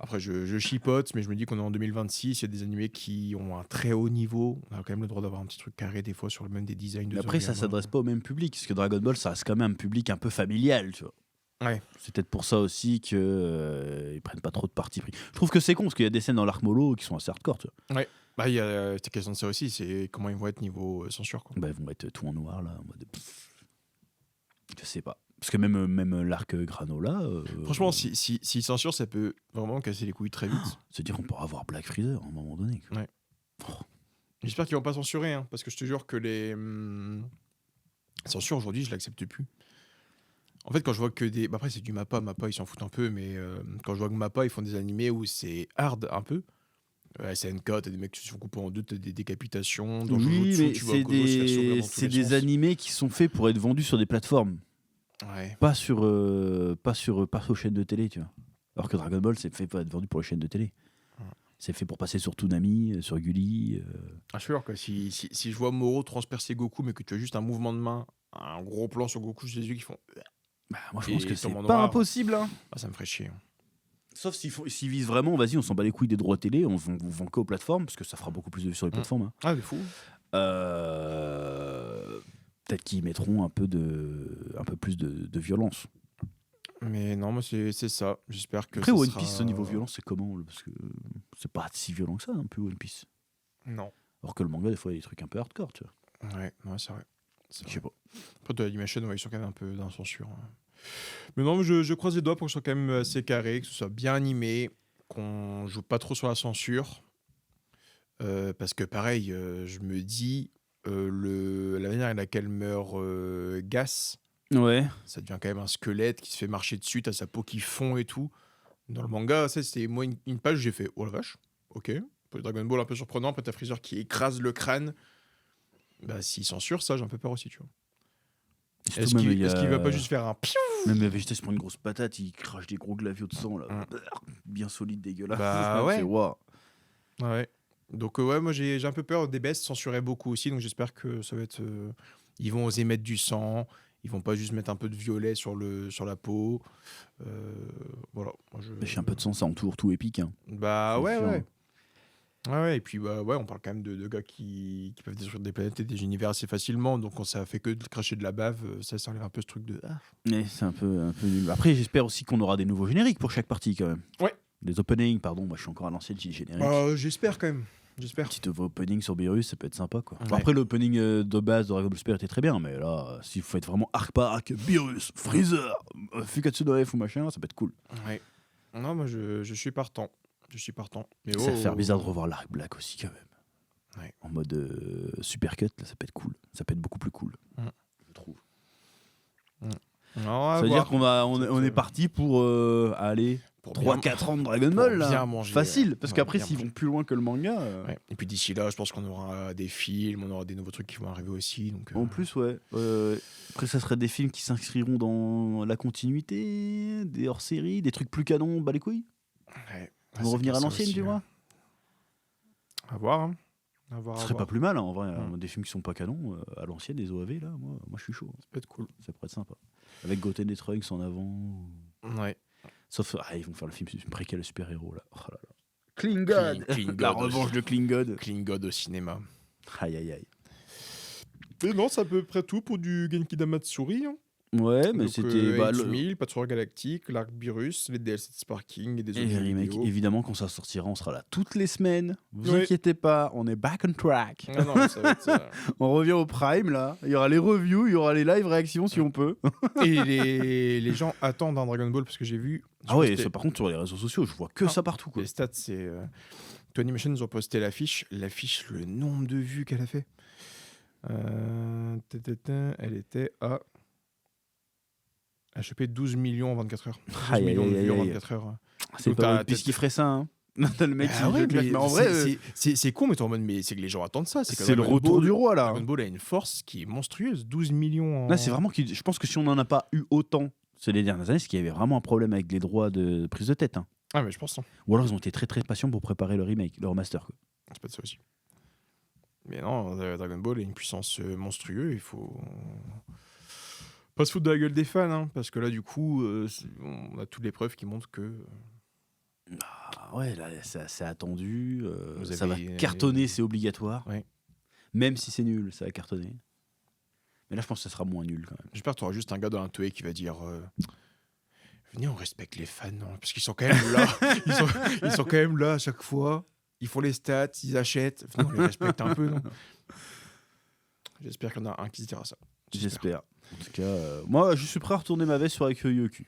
Après, je chipote, mais je me dis qu'on est en 2026, il y a des animés qui ont un très haut niveau. On a quand même le droit d'avoir un petit truc carré des fois sur le même des designs de Mais après, ça s'adresse pas au même public, parce que Dragon Ball, ça reste quand même un public un peu familial, tu vois. Ouais. C'est peut-être pour ça aussi que ils prennent pas trop de parti pris. Je trouve que c'est con, parce qu'il y a des scènes dans l'arc Molo qui sont assez hardcore, tu vois. Ouais. Bah, il y a cette question de ça aussi, c'est comment ils vont être niveau censure, quoi. Bah, ils vont mettre tout en noir, là, en mode. Je sais pas. Parce que même l'arc Granola. Franchement, si censure, ça peut vraiment casser les couilles très vite. Se dire qu'on pourra avoir Black Freezer à un moment donné. Quoi. Ouais. J'espère qu'ils vont pas censurer, hein, parce que je te jure que les censures aujourd'hui, je l'accepte plus. En fait, quand je vois que des. Bah, après, c'est du Mappa, ils s'en foutent un peu, mais quand je vois que Mappa, ils font des animés où c'est hard un peu. SNK, t'as des mecs qui se font couper en deux, t'as des décapitations. Dans Oui, Jujutsu, mais tu vois Gojo se faire sourire dans tous c'est les des sens. animés qui sont faits pour être vendus sur des plateformes. Ouais. Pas aux chaînes de télé, tu vois. Alors que Dragon Ball, c'est fait pour être vendu pour les chaînes de télé. Ouais. C'est fait pour passer sur Toonami, sur Gulli. Ah, je suis sûr que si je vois Moro transpercer Goku, mais que tu as juste un mouvement de main, un gros plan sur Goku, j'ai les yeux qui font. Bah, moi, je pense que Et c'est tombe en pas noir. impossible. Hein. Ah, ça me ferait chier. Hein. Sauf s'ils visent vraiment, vas-y, on s'en bat les couilles des droits télé, on vend que aux plateformes, parce que ça fera beaucoup plus de vues sur les plateformes. Hein. Ah, c'est fou. Peut-être qu'ils mettront un peu plus de violence. Mais non, moi, c'est ça. J'espère que Après, ça One sera... Piece, au niveau violence, c'est comment parce que c'est pas si violent que ça, non plus, One Piece. Non. Alors que le manga, des fois, il y a des trucs un peu hardcore, tu vois. Ouais, c'est vrai. Je sais pas. Après, de l'animation, ouais, ils sont quand même un peu dans la censure. Hein. Mais non, je croise les doigts pour que ce soit quand même assez carré, que ce soit bien animé, qu'on joue pas trop sur la censure. Parce que pareil, je me dis, la manière avec laquelle meurt Gas, Ouais. ça devient quand même un squelette qui se fait marcher dessus, t'as sa peau qui fond et tout. Dans le manga, ça, c'était moi une page, j'ai fait, oh la vache, ok. Pour le Dragon Ball un peu surprenant, après t'as Freezer qui écrase le crâne. Bah, s'il censure, ça, j'ai un peu peur aussi, tu vois. Est-ce qu'il va pas juste faire un piou? Même Vegeta se prend une grosse patate, il crache des gros glavios de sang, là. Bien solide, dégueulasse. Bah ouais. Wow. Ouais. Donc ouais, moi j'ai un peu peur des bestes censuraient beaucoup aussi, donc j'espère que ça va être... ils vont oser mettre du sang, ils vont pas juste mettre un peu de violet sur la peau. Voilà. Moi, Lâcher un peu de sang, ça entoure tout épique. Hein. Bah C'est sûr. ouais. Ouais, et puis bah ouais, on parle quand même de gars qui peuvent détruire des planètes et des univers assez facilement, donc quand ça fait que de cracher de la bave, ça enlève un peu ce truc de... Ah. Mais c'est un peu nul. Après, j'espère aussi qu'on aura des nouveaux génériques pour chaque partie, quand même. Ouais. Des openings, pardon, moi je suis encore à l'ancienne, j'ai générique. J'espère quand même. J'espère. Petit opening sur Beerus, ça peut être sympa, quoi. Ouais. Bon, après, l'opening de base de Dragon Ball Super était très bien, mais là, si vous faites vraiment arc par arc, Beerus, Freezer, Fukatsu no F ou machin, ça peut être cool. Ouais. Non, moi je suis partant. Mais Ça va faire bizarre de revoir l'arc Black aussi, quand même. Ouais. En mode super cut, là, ça peut être cool. Ça peut être beaucoup plus cool, je trouve. Non, Ça veut dire qu'on est parti pour aller pour 3-4 ans de Dragon Ball, là. bien manger, Facile, parce ouais, qu'après, bien s'ils manger. vont plus loin que le manga. Ouais. Et puis d'ici là, je pense qu'on aura des films, on aura des nouveaux trucs qui vont arriver aussi. Donc, En plus, ouais. Après, ça serait des films qui s'inscriront dans la continuité, des hors-séries, des trucs plus canons, bah les couilles. ouais. Ils vont revenir à l'ancienne, tu vois. À voir. Hein. Ce serait pas plus mal, hein, en vrai. Des films qui sont pas canons, à l'ancienne, des OAV, là, moi je suis chaud. Ça peut être cool. Ça pourrait être sympa. Avec Goten et Trunks en avant. Ouais. Sauf, ils vont faire le film préquel super-héros, là. Oh là là. Clean God, Clean La God revanche aussi. de Clean God. Clean God au cinéma. Aïe, aïe, aïe. Et non, c'est à peu près tout pour du Genki Damatsuri. Hein. Ouais, mais Donc, c'était... Bah, 8000, Patrouille Galactique, l'Arc Beerus, les DLC de Sparking et des Et autres les jeux remakes, vidéo. évidemment, quand ça sortira, on sera là toutes les semaines. Vous Ouais. inquiétez pas, on est back on track. Ah non, ça va être... On revient au prime, là. Il y aura les reviews, il y aura les live réactions si on peut. Et les gens attendent un Dragon Ball parce que j'ai vu... Ah ouais, ça, par contre, sur les réseaux sociaux, je vois que ça partout, quoi. Les stats, c'est... Twinimation, ils ont posté l'affiche. L'affiche, le nombre de vues qu'elle a fait. Elle était à... Elle a chopé 12 millions en 24 heures. 12 Aïe, millions aïe, de aïe, vues en aïe. 24 heures. C'est Donc, pas t'as- One Piece qui ferait ça, hein. Non, t'as le mec Ah qui ouais, mais en vrai, c'est con, mais t'es en mode, mais c'est que les gens attendent ça. c'est le retour du roi, là. Dragon Ball a une force qui est monstrueuse, 12 millions en... Là, c'est vraiment je pense que si on n'en a pas eu autant ces dernières années, c'est qu'il y avait vraiment un problème avec les droits de prise de tête. Hein. Ah, mais je pense, hein. Ou alors ils ont été très très patients pour préparer le remake, le remaster. Quoi. C'est pas de ça aussi. Mais non, Dragon Ball a une puissance monstrueuse, il faut pas se foutre de la gueule des fans, hein, parce que là, du coup, on a toutes les preuves qui montrent que... Ah ouais, là, c'est assez attendu. Vous ça va avez- cartonner, c'est obligatoire. Ouais. Même si c'est nul, ça va cartonner. Mais là, je pense que ça sera moins nul quand même. J'espère que tu auras juste un gars dans un Toei qui va dire venez, on respecte les fans, non parce qu'ils sont quand même là. ils sont quand même là à chaque fois. Ils font les stats, ils achètent. Venez, on les respecte un peu, non? J'espère qu'il y en a un qui se dira ça. J'espère. En tout cas, moi, je suis prêt à retourner ma veste sur Yoku.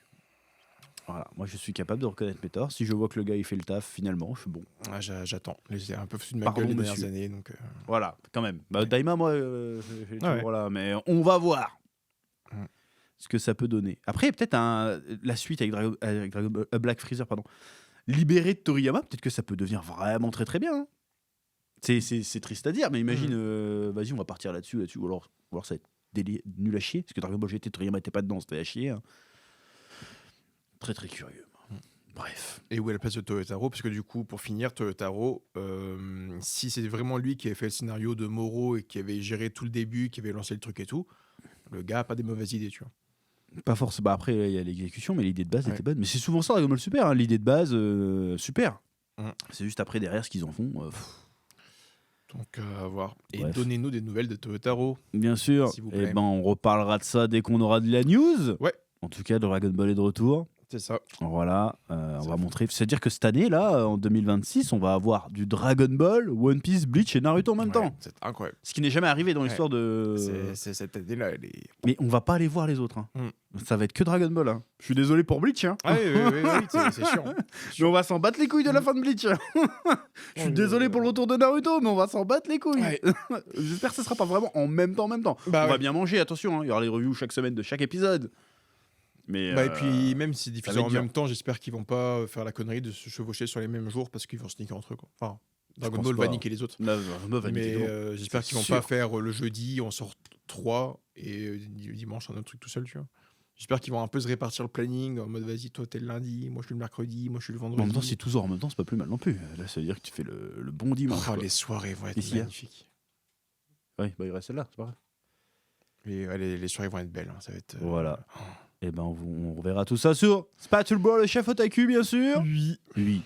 Voilà, moi je suis capable de reconnaître mes torts. Si je vois que le gars il fait le taf, finalement, je suis bon. Ah, j'attends. J'ai un peu foutu de ma Pardon, gueule les monsieur. dernières années. Donc, Voilà, quand même. Bah, Daima, moi, j'ai Ah ouais. toujours là, mais on va voir Mm. ce que ça peut donner. Après, peut-être la suite avec Dragon Ball- Black Freezer, pardon, libéré de Toriyama, peut-être que ça peut devenir vraiment très très bien. Hein. C'est triste à dire, mais imagine, vas-y, on va partir là-dessus, ou alors ça va être nul à chier, parce que Dragon Ball GT, Toriyama était pas dedans, c'était à chier. Hein. Très très curieux. Bref. Et où est la place de Toyotaro? Parce que du coup, pour finir, Toyotaro, si c'est vraiment lui qui avait fait le scénario de Moro et qui avait géré tout le début, qui avait lancé le truc et tout, le gars a pas des mauvaises idées, tu vois. Pas forcément. Bah après, il y a l'exécution, mais l'idée de base Ouais. était bonne. Mais c'est souvent ça, Dragon Ball Super. Hein, l'idée de base, super. Mm. C'est juste après, derrière, ce qu'ils en font. Donc, à voir. Et Bref. donnez-nous des nouvelles de Toyotaro. Bien sûr. S'il vous Et plaît. ben, on reparlera de ça dès qu'on aura de la news. Ouais. En tout cas, Dragon Ball est de retour. C'est ça. Voilà. On va montrer. C'est-à-dire que cette année, là, en 2026, on va avoir du Dragon Ball, One Piece, Bleach et Naruto en même Ouais, temps. c'est incroyable. Ce qui n'est jamais arrivé dans l'histoire de. Cette année-là, elle est... Mais on va pas aller voir les autres. Hein. Mm. Ça va être que Dragon Ball. Hein. Je suis désolé pour Bleach. Hein. Ah oui, c'est sûr. Mais on va s'en battre les couilles de la fin de Bleach. Je suis désolé pour le retour de Naruto, mais on va s'en battre les couilles. Ouais. J'espère que ce sera pas vraiment en même temps. Bah on va ouais. bien manger, attention. Hein. Il y aura les reviews chaque semaine de chaque épisode. Mais Bah, et puis, même si c'est va diffusé être en dur. même temps, j'espère qu'ils vont pas faire la connerie de se chevaucher sur les mêmes jours parce qu'ils vont se niquer entre eux, quoi. Enfin, Dragon pense Ball pas. va niquer les autres. là, va niquer Mais tout le monde. j'espère C'est qu'ils vont sûr. pas faire le jeudi, on sort 3 et dimanche un autre truc tout seul, tu vois. J'espère qu'ils vont un peu se répartir le planning en mode vas-y, toi t'es le lundi, moi je suis le mercredi, moi je suis le vendredi. En même temps, si tous en même temps, c'est pas plus mal non plus. Là, ça veut dire que tu fais le bon dimanche. Oh, quoi. les soirées vont être Qu'est-ce qu'il y a magnifiques. Ouais, bah, il reste celle-là, c'est pas grave. Et, ouais, les soirées vont être belles, hein, ça va être. Voilà. Et ben, on reverra tout ça sur Spatule Ball, le chef Otaku, bien sûr. Oui. Oui.